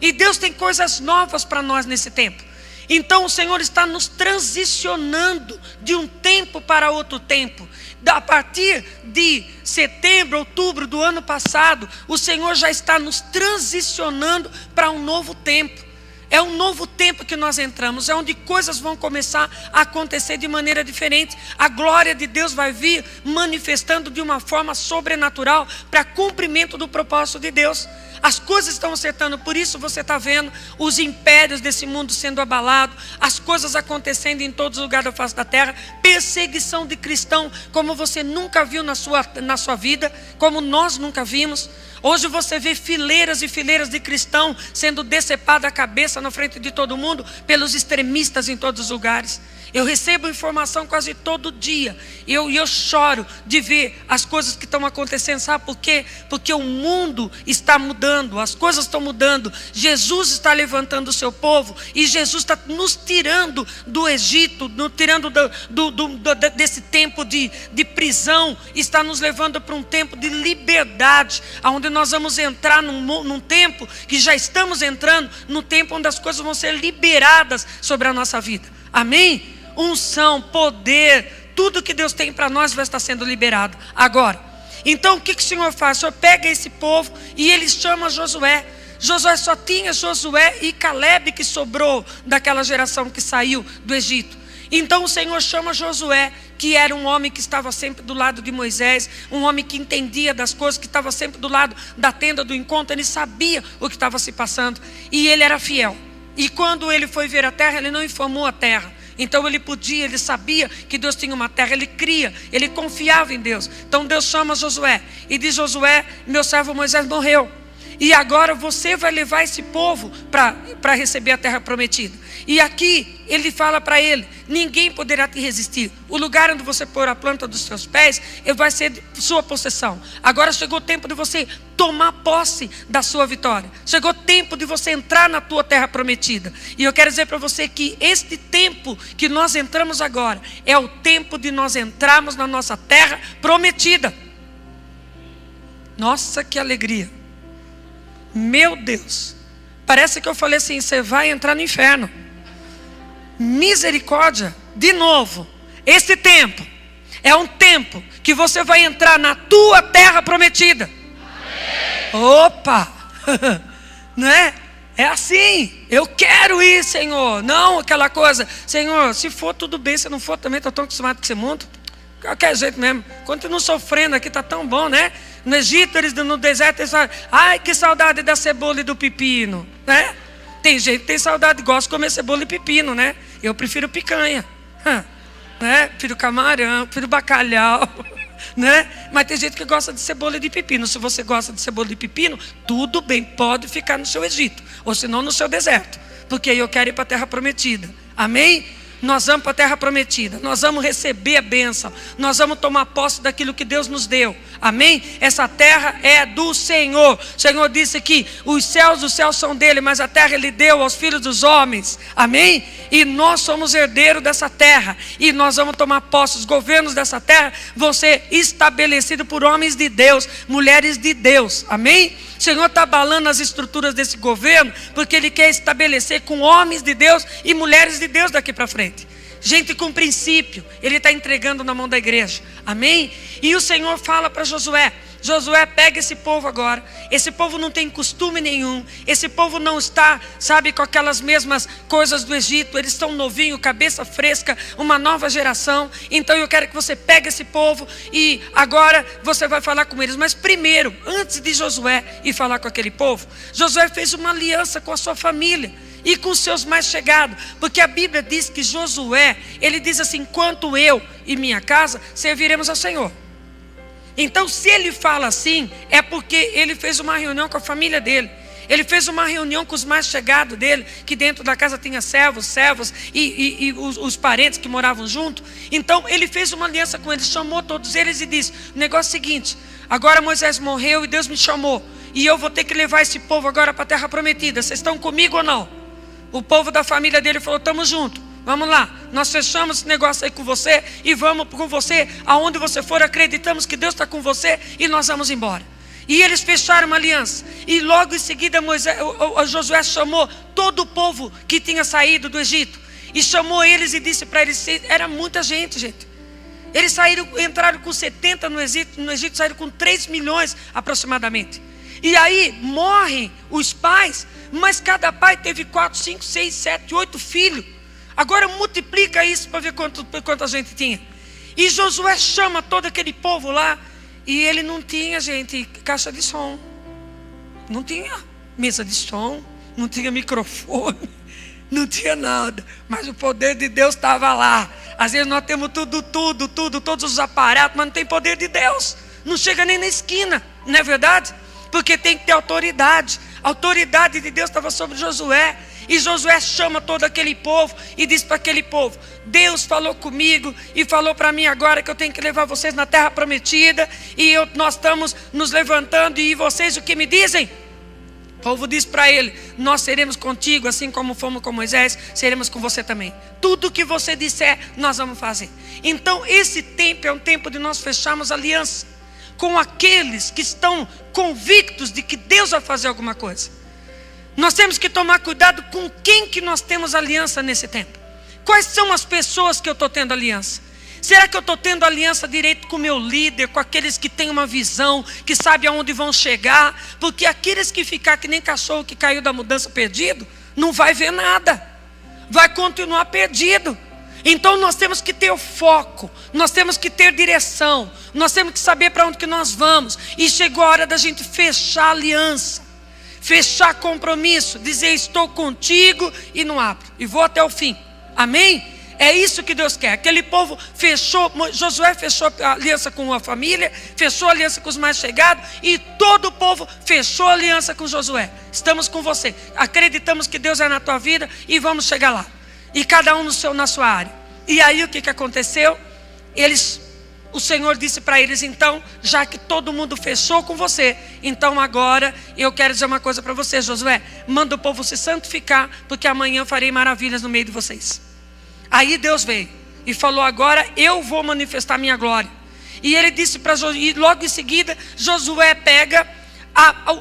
[SPEAKER 1] E Deus tem coisas novas para nós nesse tempo. Então o Senhor está nos transicionando de um tempo para outro tempo. A partir de setembro, outubro do ano passado, o Senhor já está nos transicionando para um novo tempo. É um novo tempo que nós entramos, é onde coisas vão começar a acontecer de maneira diferente. A glória de Deus vai vir manifestando de uma forma sobrenatural para cumprimento do propósito de Deus. As coisas estão acertando, por isso você está vendo os impérios desse mundo sendo abalados, as coisas acontecendo em todos os lugares da face da terra, perseguição de cristão como você nunca viu na sua vida, como nós nunca vimos. Hoje você vê fileiras e fileiras de cristãos sendo decepada a cabeça na frente de todo mundo pelos extremistas em todos os lugares. Eu recebo informação quase todo dia. E eu choro de ver as coisas que estão acontecendo. Sabe por quê? Porque o mundo está mudando, as coisas estão mudando. Jesus está levantando o seu povo. E Jesus está nos tirando do Egito, nos tirando desse tempo de prisão. Está nos levando para um tempo de liberdade, onde nós vamos entrar num tempo que já estamos entrando, no tempo onde as coisas vão ser liberadas sobre a nossa vida. Amém? Unção, poder, tudo que Deus tem para nós vai estar sendo liberado agora. Então o que o Senhor faz? O Senhor pega esse povo e Ele chama Josué. Josué só tinha Josué e Caleb que sobrou daquela geração que saiu do Egito. Então o Senhor chama Josué, que era um homem que estava sempre do lado de Moisés, um homem que entendia das coisas, que estava sempre do lado da tenda do encontro. Ele sabia o que estava se passando e ele era fiel. E quando ele foi ver a terra, ele não informou a terra. Então ele sabia que Deus tinha uma terra, ele cria, ele confiava em Deus. Então Deus chama Josué e diz: Josué, meu servo Moisés morreu. E agora você vai levar esse povo para receber a terra prometida. E aqui ele fala para ele: ninguém poderá te resistir. O lugar onde você pôr a planta dos seus pés vai ser sua possessão. Agora chegou o tempo de você tomar posse da sua vitória. Chegou o tempo de você entrar na tua terra prometida. E eu quero dizer para você que este tempo que nós entramos agora é o tempo de nós entrarmos na nossa terra prometida. Nossa, que alegria! Meu Deus, parece que eu falei assim: você vai entrar no inferno. Misericórdia, de novo. Este tempo é um tempo que você vai entrar na tua terra prometida. Opa, não é? É assim, eu quero ir, Senhor. Não aquela coisa: Senhor, se for tudo bem, se não for também, estou tão acostumado com esse mundo. Qualquer jeito mesmo, continuo sofrendo aqui, está tão bom, né? No Egito, no deserto, eles falam: ai, que saudade da cebola e do pepino, né? Tem gente que tem saudade, gosta de comer cebola e pepino, né? Eu prefiro picanha, né? Prefiro camarão, prefiro bacalhau, né? Mas tem gente que gosta de cebola e de pepino. Se você gosta de cebola e de pepino, tudo bem, pode ficar no seu Egito, ou se não no seu deserto, porque eu quero ir para a terra prometida. Amém? Nós vamos para a terra prometida, nós vamos receber a bênção, nós vamos tomar posse daquilo que Deus nos deu. Amém? Essa terra é do Senhor. O Senhor disse que os céus são dele, mas a terra ele deu aos filhos dos homens. Amém? E nós somos herdeiros dessa terra, e nós vamos tomar posse. Os governos dessa terra vão ser estabelecidos por homens de Deus, mulheres de Deus. Amém? O Senhor está abalando as estruturas desse governo, porque Ele quer estabelecer com homens de Deus e mulheres de Deus daqui para frente. Gente com princípio, Ele está entregando na mão da igreja. Amém? E o Senhor fala para Josué: Josué, pega esse povo agora. Esse povo não tem costume nenhum. Esse povo não está, sabe, com aquelas mesmas coisas do Egito. Eles estão novinhos, cabeça fresca, uma nova geração. Então eu quero que você pegue esse povo e agora você vai falar com eles. Mas primeiro, antes de Josué ir falar com aquele povo, Josué fez uma aliança com a sua família e com os seus mais chegados. Porque a Bíblia diz que Josué, ele diz assim: quanto eu e minha casa serviremos ao Senhor. Então se ele fala assim, é porque ele fez uma reunião com a família dele. Ele fez uma reunião com os mais chegados dele, que dentro da casa tinha servos e os parentes que moravam junto. Então ele fez uma aliança com eles, chamou todos eles e disse: o negócio é o seguinte, agora Moisés morreu e Deus me chamou, e eu vou ter que levar esse povo agora para a terra prometida. Vocês estão comigo ou não? O povo da família dele falou: estamos juntos. Vamos lá, nós fechamos esse negócio aí com você e vamos com você aonde você for, acreditamos que Deus está com você e nós vamos embora. E eles fecharam uma aliança. E logo em seguida Josué chamou todo o povo que tinha saído do Egito. E chamou eles e disse para eles: era muita gente. Eles entraram com 70 no Egito saíram com 3 milhões aproximadamente. E aí morrem os pais, mas cada pai teve 4, 5, 6, 7, 8 filhos. Agora multiplica isso para ver quanta gente tinha. E Josué chama todo aquele povo lá. E ele não tinha, gente, caixa de som. Não tinha mesa de som. Não tinha microfone. Não tinha nada. Mas o poder de Deus estava lá. Às vezes nós temos tudo, todos os aparatos, mas não tem poder de Deus. Não chega nem na esquina, não é verdade? porque tem que ter autoridade. A autoridade de Deus estava sobre Josué. E Josué chama todo aquele povo e diz para aquele povo: Deus falou comigo e falou para mim agora que eu tenho que levar vocês na terra prometida. E nós estamos nos levantando, e vocês o que me dizem? O povo diz para ele: nós seremos contigo, assim como fomos com Moisés, seremos com você também. Tudo que você disser, nós vamos fazer. Então esse tempo é um tempo de nós fecharmos aliança com aqueles que estão convictos de que Deus vai fazer alguma coisa. Nós temos que tomar cuidado com quem que nós temos aliança nesse tempo. Quais são as pessoas que eu estou tendo aliança? Será que eu estou tendo aliança direito com o meu líder, com aqueles que têm uma visão, que sabem aonde vão chegar? Porque aqueles que ficar que nem cachorro que caiu da mudança perdido, não vai ver nada, vai continuar perdido. Então nós temos que ter o foco, nós temos que ter direção, nós temos que saber para onde que nós vamos. E chegou a hora da gente fechar aliança, fechar compromisso, dizer: estou contigo e não abro, e vou até o fim. Amém? É isso que Deus quer. Aquele povo fechou, Josué fechou a aliança com a família, fechou a aliança com os mais chegados, e todo o povo fechou a aliança com Josué. Estamos com você, acreditamos que Deus é na tua vida e vamos chegar lá. E cada um na sua área. E aí o que aconteceu? O Senhor disse para eles: então, já que todo mundo fechou com você, então agora eu quero dizer uma coisa para você, Josué: manda o povo se santificar, porque amanhã eu farei maravilhas no meio de vocês. Aí Deus veio e falou: agora eu vou manifestar minha glória. E ele disse para Josué, e logo em seguida Josué pega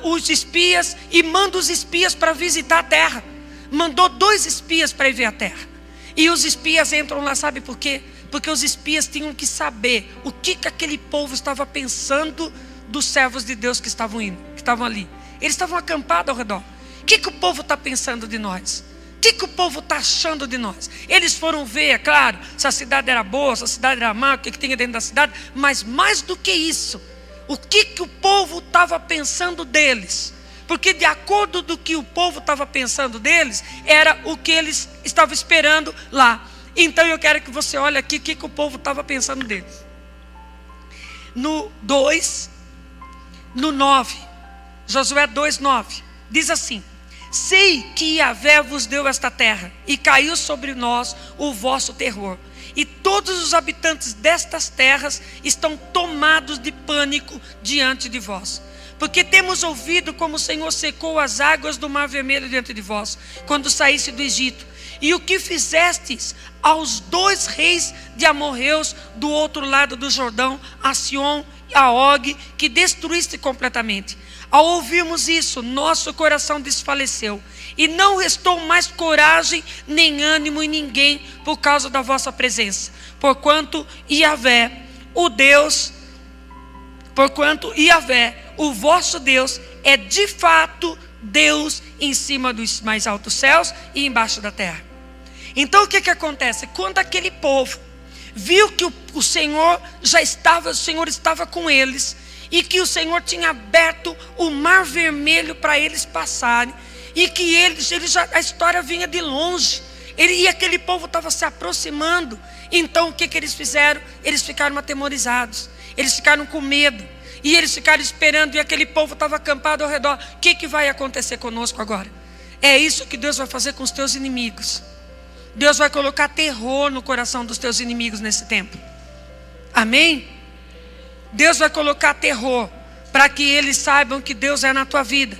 [SPEAKER 1] os espias e manda os espias para visitar a terra. Mandou 2 espias para ir ver a terra. E os espias entram lá, sabe por quê? Porque os espias tinham que saber o que aquele povo estava pensando dos servos de Deus que estavam ali. Eles estavam acampados ao redor. O que o povo está pensando de nós? O que o povo está achando de nós? Eles foram ver, é claro, se a cidade era boa, se a cidade era má, o que tinha dentro da cidade. Mas mais do que isso, o que o povo estava pensando deles? Porque de acordo do que o povo estava pensando deles, era o que eles estavam esperando lá. Então eu quero que você olhe aqui o que o povo estava pensando deles. No 2, no 9, Josué 2:9, diz assim: sei que Yahvé vos deu esta terra, e caiu sobre nós o vosso terror, e todos os habitantes destas terras estão tomados de pânico diante de vós. Porque temos ouvido como o Senhor secou as águas do Mar Vermelho diante de vós, quando saísse do Egito, e o que fizestes aos 2 reis de amorreus do outro lado do Jordão, a Sion e a Og, que destruíste completamente. Ao ouvirmos isso, nosso coração desfaleceu, e não restou mais coragem nem ânimo em ninguém por causa da vossa presença, porquanto Yahvé, o vosso Deus, é de fato Deus em cima dos mais altos céus e embaixo da terra. Então o que acontece? Quando aquele povo viu que o Senhor estava com eles, e que o Senhor tinha aberto o Mar Vermelho para eles passarem, e que a história vinha de longe, e aquele povo estava se aproximando. Então o que eles fizeram? Eles ficaram atemorizados, eles ficaram com medo, e eles ficaram esperando, e aquele povo estava acampado ao redor. O que vai acontecer conosco agora? É isso que Deus vai fazer com os teus inimigos. Deus vai colocar terror no coração dos teus inimigos nesse tempo. Amém? Deus vai colocar terror para que eles saibam que Deus é na tua vida.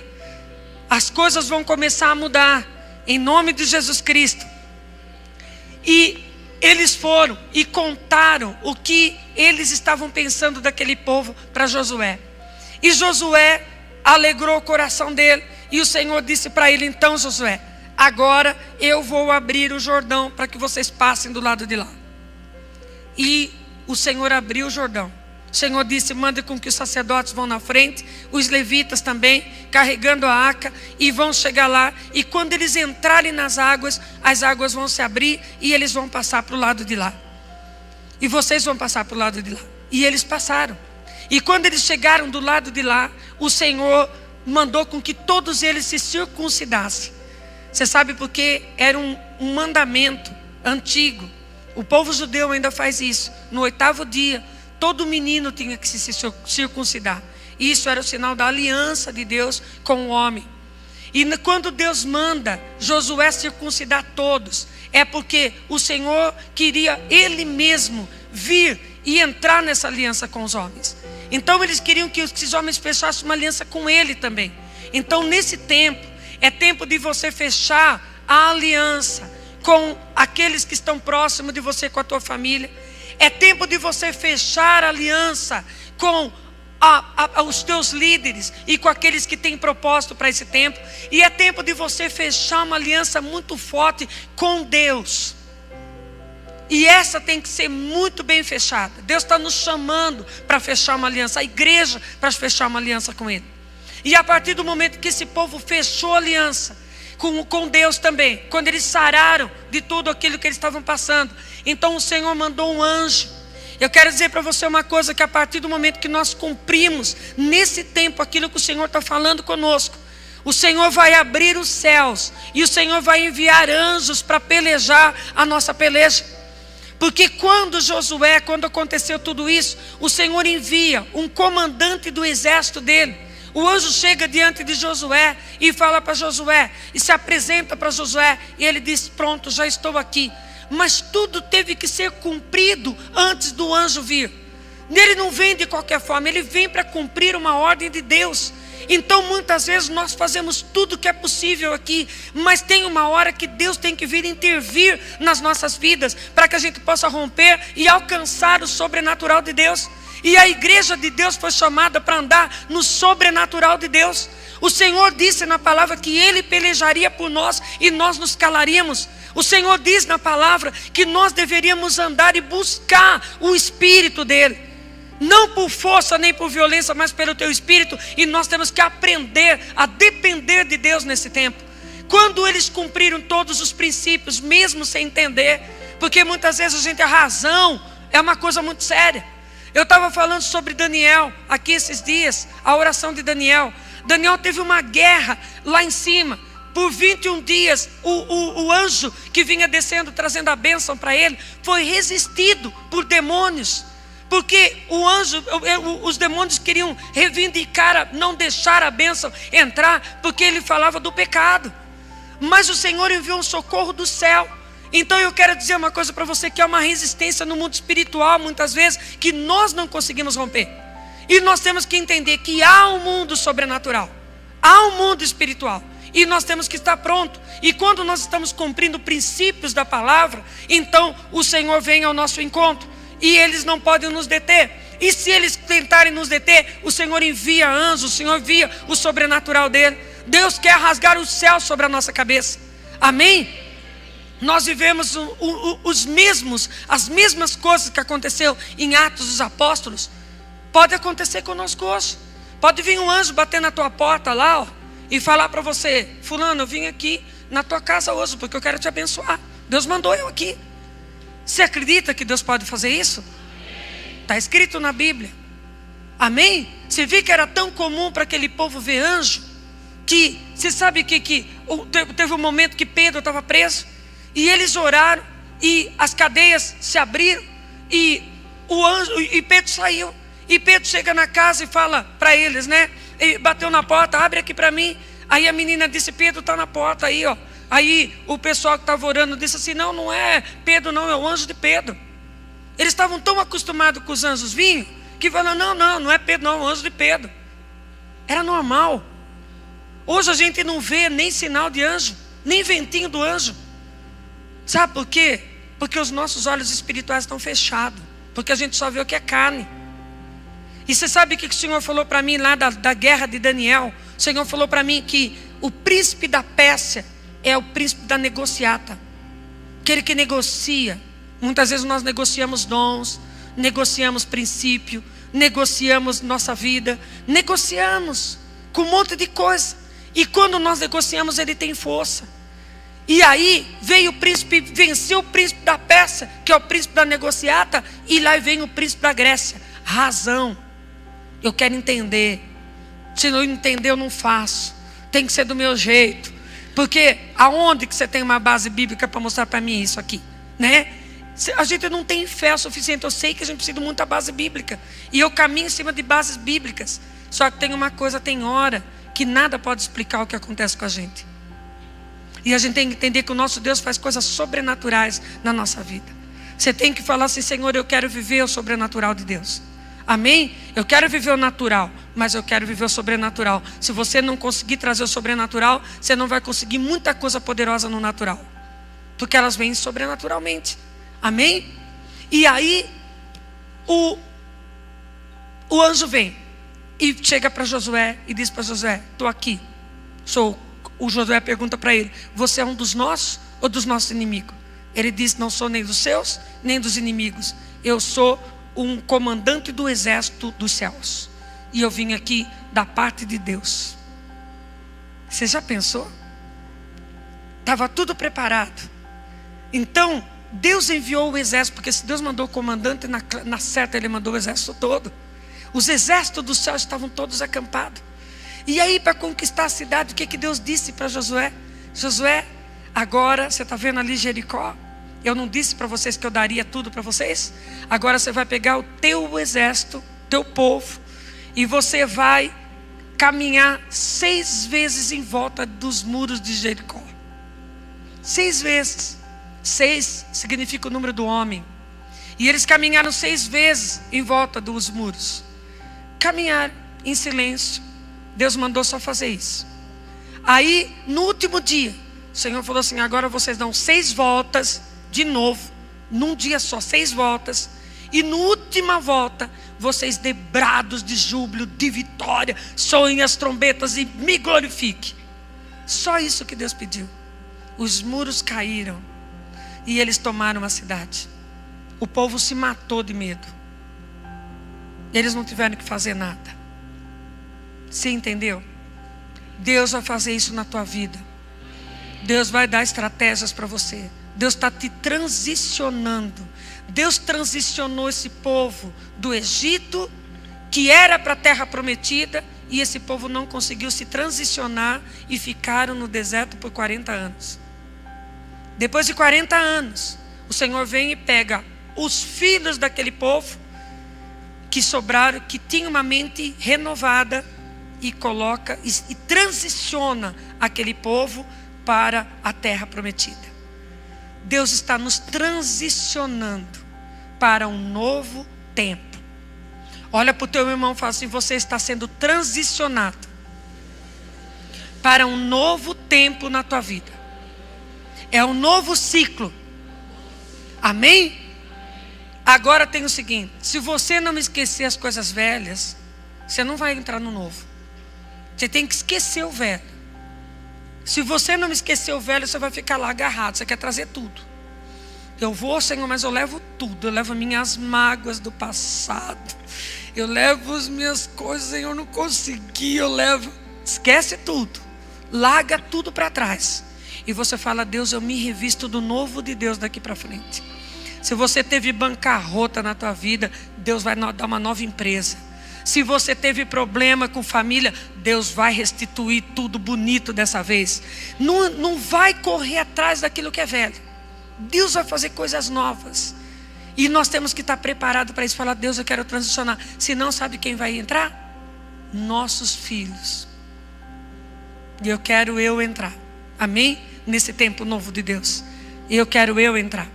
[SPEAKER 1] As coisas vão começar a mudar em nome de Jesus Cristo. E eles foram e contaram o que eles estavam pensando daquele povo para Josué. E Josué alegrou o coração dele, e o Senhor disse para ele: então, Josué, agora eu vou abrir o Jordão para que vocês passem do lado de lá. E o Senhor abriu o Jordão. O Senhor disse: manda com que os sacerdotes vão na frente, os levitas também, carregando a arca, e vão chegar lá, e quando eles entrarem nas águas, as águas vão se abrir, e eles vão passar para o lado de lá. E vocês vão passar para o lado de lá. E eles passaram. E quando eles chegaram do lado de lá, o Senhor mandou com que todos eles se circuncidassem. Você sabe porque era um mandamento antigo. O povo judeu ainda faz isso. No 8º dia, todo menino tinha que se circuncidar. Isso era o sinal da aliança de Deus com o homem. E quando Deus manda Josué circuncidar todos, é porque o Senhor queria Ele mesmo vir e entrar nessa aliança com os homens. Então eles queriam que esses homens fechassem uma aliança com Ele também. Então nesse tempo, é tempo de você fechar a aliança com aqueles que estão próximos de você, com a tua família. É tempo de você fechar a aliança com os teus líderes e com aqueles que têm propósito para esse tempo. E é tempo de você fechar uma aliança muito forte com Deus. E essa tem que ser muito bem fechada. Deus está nos chamando para fechar uma aliança, a igreja para fechar uma aliança com Ele. E a partir do momento que esse povo fechou a aliança com Deus também, quando eles sararam de tudo aquilo que eles estavam passando, então o Senhor mandou um anjo. Eu quero dizer para você uma coisa, que a partir do momento que nós cumprimos nesse tempo aquilo que o Senhor está falando conosco, o Senhor vai abrir os céus e o Senhor vai enviar anjos para pelejar a nossa peleja. Porque quando aconteceu tudo isso, o Senhor envia um comandante do exército dele. O anjo chega diante de Josué e fala para Josué, e se apresenta para Josué, e ele diz: pronto, já estou aqui. Mas tudo teve que ser cumprido antes do anjo vir. Ele não vem de qualquer forma, ele vem para cumprir uma ordem de Deus. Então muitas vezes nós fazemos tudo que é possível aqui, mas tem uma hora que Deus tem que vir intervir nas nossas vidas, para que a gente possa romper e alcançar o sobrenatural de Deus. E a igreja de Deus foi chamada para andar no sobrenatural de Deus. O Senhor disse na palavra que Ele pelejaria por nós e nós nos calaríamos. O Senhor diz na palavra que nós deveríamos andar e buscar o Espírito dEle. Não por força nem por violência, mas pelo teu Espírito. E nós temos que aprender a depender de Deus nesse tempo. Quando eles cumpriram todos os princípios, mesmo sem entender, porque muitas vezes a razão é uma coisa muito séria. Eu estava falando sobre Daniel aqui esses dias, a oração de Daniel. Daniel teve uma guerra lá em cima. Por 21 dias, o anjo que vinha descendo, trazendo a bênção para ele, foi resistido por demônios. Porque os demônios queriam reivindicar, não deixar a bênção entrar, porque ele falava do pecado. Mas o Senhor enviou um socorro do céu. Então eu quero dizer uma coisa para você, que é uma resistência no mundo espiritual, muitas vezes, que nós não conseguimos romper. E nós temos que entender que há um mundo sobrenatural, há um mundo espiritual, e nós temos que estar pronto. E quando nós estamos cumprindo princípios da palavra, então o Senhor vem ao nosso encontro, e eles não podem nos deter. E se eles tentarem nos deter, o Senhor envia anjos, o Senhor envia o sobrenatural dele. Deus quer rasgar o céu sobre a nossa cabeça. Amém? Nós vivemos as mesmas coisas que aconteceu em Atos dos Apóstolos. Pode acontecer conosco hoje. Pode vir um anjo bater na tua porta lá, e falar para você: fulano, eu vim aqui na tua casa hoje porque eu quero te abençoar. Deus mandou eu aqui. Você acredita que Deus pode fazer isso? Está escrito na Bíblia. Amém? Você viu que era tão comum para aquele povo ver anjo, que você sabe que teve um momento que Pedro estava preso, e eles oraram, e as cadeias se abriram, e Pedro saiu. E Pedro chega na casa e fala para eles, né? E bateu na porta: abre aqui para mim. Aí a menina disse: Pedro está na porta aí, ó. Aí o pessoal que estava orando disse assim: não é Pedro não, é o anjo de Pedro. Eles estavam tão acostumados com os anjos vinham, que falaram: não é Pedro não, é o anjo de Pedro. Era normal. Hoje a gente não vê nem sinal de anjo, nem ventinho do anjo. Sabe por quê? Porque os nossos olhos espirituais estão fechados, porque a gente só vê o que é carne. E você sabe o que o Senhor falou para mim lá da guerra de Daniel? O Senhor falou para mim que o príncipe da Pérsia é o príncipe da negociata, aquele que negocia. Muitas vezes nós negociamos dons, negociamos princípio, negociamos nossa vida, negociamos com um monte de coisa. E quando nós negociamos, ele tem força. E aí veio o príncipe, venceu o príncipe da Pérsia, que é o príncipe da negociata, e lá vem o príncipe da Grécia. Razão. Eu quero entender. Se não entender, eu não faço. Tem que ser do meu jeito. Porque aonde que você tem uma base bíblica para mostrar para mim isso aqui, né? A gente não tem fé o suficiente. Eu sei que a gente precisa de muita base bíblica, e eu caminho em cima de bases bíblicas. Só que tem uma coisa, tem hora que nada pode explicar o que acontece com a gente. E a gente tem que entender que o nosso Deus faz coisas sobrenaturais na nossa vida. Você tem que falar assim: Senhor, eu quero viver o sobrenatural de Deus. Amém? Eu quero viver o natural, mas eu quero viver o sobrenatural. Se você não conseguir trazer o sobrenatural, você não vai conseguir muita coisa poderosa no natural, porque elas vêm sobrenaturalmente. Amém? E aí o anjo vem e chega para Josué e diz para Josué: estou aqui. O Josué pergunta para ele: você é um dos nossos ou dos nossos inimigos? Ele diz: não sou nem dos seus nem dos inimigos. Eu sou um comandante do exército dos céus, e eu vim aqui da parte de Deus. Você já pensou? Estava tudo preparado. Então Deus enviou o exército, porque se Deus mandou o comandante, na certa Ele mandou o exército todo. Os exércitos dos céus estavam todos acampados. E aí, para conquistar a cidade, o que Deus disse para Josué? Josué, agora, você está vendo ali Jericó? Eu não disse para vocês que eu daria tudo para vocês? Agora você vai pegar o teu exército, teu povo, e você vai caminhar 6 vezes em volta dos muros de Jericó. 6 vezes. 6 significa o número do homem. E eles caminharam 6 vezes em volta dos muros. Caminharam em silêncio. Deus mandou só fazer isso. Aí, no último dia, o Senhor falou assim: agora vocês dão 6 voltas de novo, num dia só, 6 voltas. E na última volta, vocês dê brados de júbilo, de vitória, soem as trombetas e me glorifique. Só isso que Deus pediu. Os muros caíram e eles tomaram a cidade. O povo se matou de medo. Eles não tiveram que fazer nada. Você entendeu? Deus vai fazer isso na tua vida. Deus vai dar estratégias para você. Deus está te transicionando. Deus transicionou esse povo do Egito, que era para a terra prometida, e esse povo não conseguiu se transicionar e ficaram no deserto por 40 anos. Depois de 40 anos, o Senhor vem e pega os filhos daquele povo que sobraram, que tinham uma mente renovada, e coloca e transiciona aquele povo para a terra prometida. Deus está nos transicionando para um novo tempo. Olha para o teu irmão e fala assim: você está sendo transicionado para um novo tempo na tua vida. É um novo ciclo. Amém? Agora tem o seguinte: se você não esquecer as coisas velhas, você não vai entrar no novo. Você tem que esquecer o velho. Se você não esquecer o velho, você vai ficar lá agarrado. Você quer trazer tudo. Eu vou, Senhor, mas eu levo tudo. Eu levo minhas mágoas do passado. Eu levo as minhas coisas, Senhor, eu não consegui. Eu levo. Esquece tudo. Larga tudo para trás. E você fala: Deus, eu me revisto do novo de Deus daqui para frente. Se você teve bancarrota na tua vida, Deus vai dar uma nova empresa. Se você teve problema com família, Deus vai restituir tudo bonito dessa vez. Não vai correr atrás daquilo que é velho. Deus vai fazer coisas novas. E nós temos que estar preparados para isso. Falar: Deus, eu quero transicionar. Se não, sabe quem vai entrar? Nossos filhos. E eu quero entrar. Amém? Nesse tempo novo de Deus. E eu quero entrar.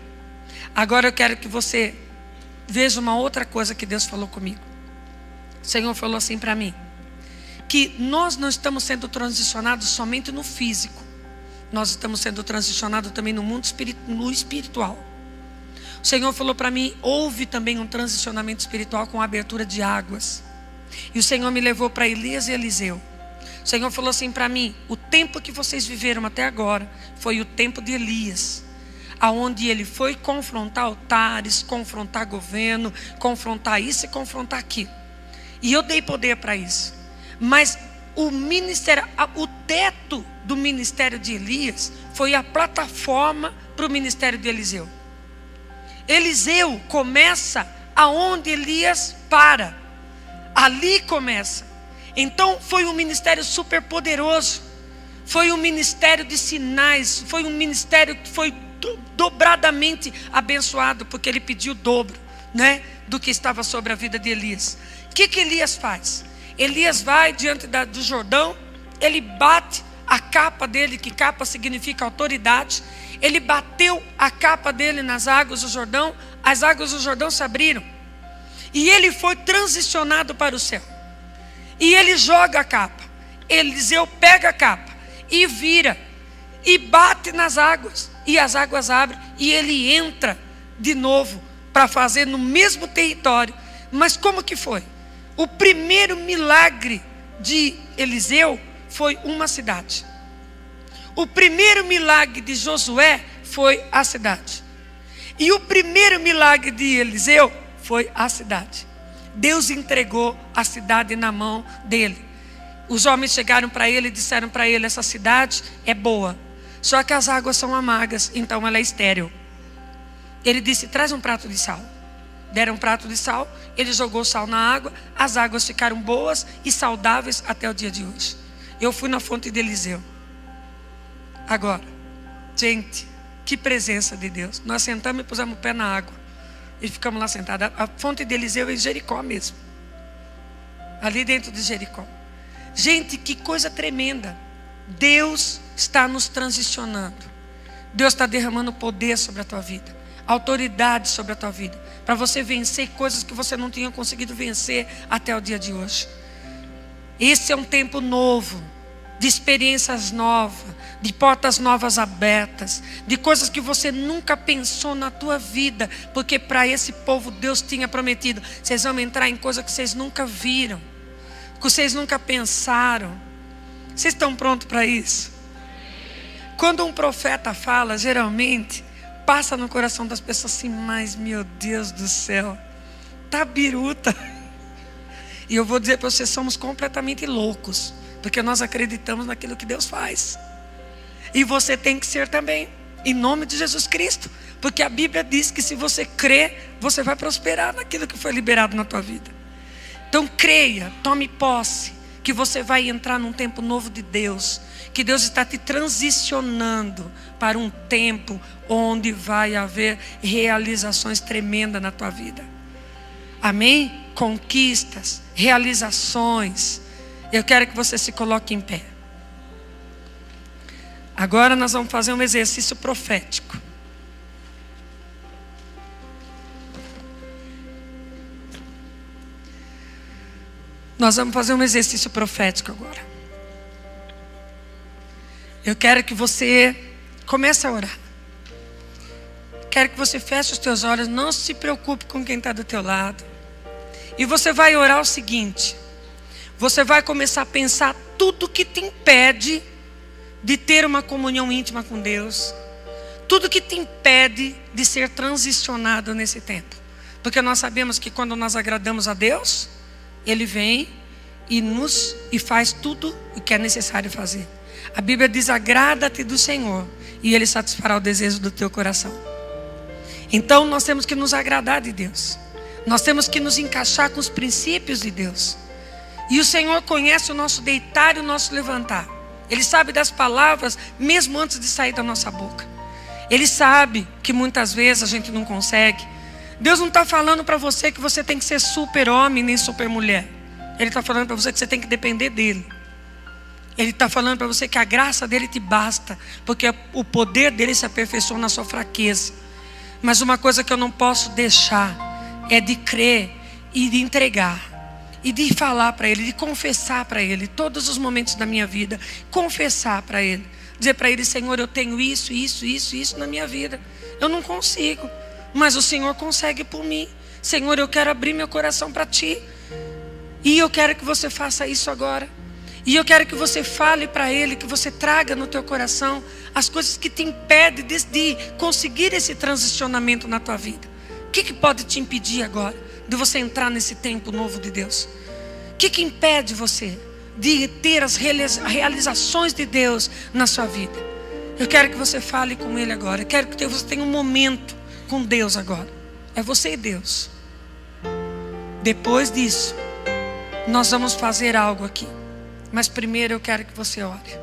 [SPEAKER 1] Agora eu quero que você veja uma outra coisa que Deus falou comigo. O Senhor falou assim para mim: que nós não estamos sendo transicionados somente no físico. Nós estamos sendo transicionados também no mundo espiritual. O Senhor falou para mim: houve também um transicionamento espiritual com a abertura de águas. E o Senhor me levou para Elias e Eliseu. O Senhor falou assim para mim: o tempo que vocês viveram até agora foi o tempo de Elias, aonde ele foi confrontar altares, confrontar governo, confrontar isso e confrontar aquilo. E eu dei poder para isso. Mas o ministério, o teto do ministério de Elias foi a plataforma para o ministério de Eliseu. Eliseu começa aonde Elias para. Ali começa. Então foi um ministério super poderoso. Foi um ministério de sinais. Foi um ministério que foi dobradamente abençoado, porque ele pediu o dobro, né, do que estava sobre a vida de Elias. O que Elias faz? Elias vai diante do Jordão, ele bate a capa dele, que capa significa autoridade. Ele bateu a capa dele nas águas do Jordão, as águas do Jordão se abriram. E ele foi transicionado para o céu. E ele joga a capa. Eliseu pega a capa e vira, e bate nas águas, e as águas abrem, e ele entra de novo para fazer no mesmo território. Mas como que foi? O primeiro milagre de Eliseu foi uma cidade. O primeiro milagre de Josué foi a cidade. E o primeiro milagre de Eliseu foi a cidade. Deus entregou a cidade na mão dele. Os homens chegaram para ele e disseram para ele: essa cidade é boa, só que as águas são amargas, então ela é estéril. Ele disse: traz um prato de sal. Deram um prato de sal, ele jogou sal na água, as águas ficaram boas e saudáveis até o dia de hoje. Eu fui na fonte de Eliseu. Agora, gente, que presença de Deus. Nós sentamos e pusemos o pé na água e ficamos lá sentados. A fonte de Eliseu é em Jericó mesmo, ali dentro de Jericó. Gente, que coisa tremenda. Deus está nos transicionando. Deus está derramando poder sobre a tua vida, autoridade sobre a tua vida, para você vencer coisas que você não tinha conseguido vencer até o dia de hoje. Esse é um tempo novo, de experiências novas, de portas novas abertas, de coisas que você nunca pensou na tua vida, porque para esse povo Deus tinha prometido: vocês vão entrar em coisas que vocês nunca viram, que vocês nunca pensaram. Vocês estão prontos para isso? Quando um profeta fala, geralmente passa no coração das pessoas assim: mas meu Deus do céu, tá biruta. E eu vou dizer para vocês: somos completamente loucos, porque nós acreditamos naquilo que Deus faz. E você tem que ser também, em nome de Jesus Cristo, porque a Bíblia diz que se você crer, você vai prosperar naquilo que foi liberado na tua vida. Então creia, tome posse, que você vai entrar num tempo novo de Deus, que Deus está te transicionando para um tempo onde vai haver realizações tremendas na tua vida. Amém? Conquistas, realizações. Eu quero que você se coloque em pé. Agora nós vamos fazer um exercício profético. Nós vamos fazer um exercício profético agora. Eu quero que você comece a orar. Quero que você feche os teus olhos. Não se preocupe com quem está do teu lado. E você vai orar o seguinte: você vai começar a pensar tudo que te impede de ter uma comunhão íntima com Deus, tudo que te impede de ser transicionado nesse tempo. Porque nós sabemos que quando nós agradamos a Deus, Ele vem e faz tudo o que é necessário fazer. A Bíblia diz: agrada-te do Senhor e Ele satisfará o desejo do teu coração. Então nós temos que nos agradar de Deus. Nós temos que nos encaixar com os princípios de Deus. E o Senhor conhece o nosso deitar e o nosso levantar. Ele sabe das palavras mesmo antes de sair da nossa boca. Ele sabe que muitas vezes a gente não consegue. Deus não está falando para você que você tem que ser super homem nem super mulher. Ele está falando para você que você tem que depender dEle. Ele está falando para você que a graça dEle te basta, porque o poder dEle se aperfeiçoa na sua fraqueza. Mas uma coisa que eu não posso deixar é de crer e de entregar. E de falar para Ele, de confessar para Ele todos os momentos da minha vida. Confessar para Ele. Dizer para Ele: Senhor, eu tenho isso na minha vida. Eu não consigo, mas o Senhor consegue por mim. Senhor, eu quero abrir meu coração para Ti. E eu quero que você faça isso agora. E eu quero que você fale para Ele, que você traga no teu coração as coisas que te impedem de conseguir esse transicionamento na tua vida. O que pode te impedir agora de você entrar nesse tempo novo de Deus? O que impede você de ter as realizações de Deus na sua vida? Eu quero que você fale com Ele agora. Eu quero que você tenha um momento com Deus agora. É você e Deus. Depois disso, nós vamos fazer algo aqui. Mas primeiro eu quero que você ore.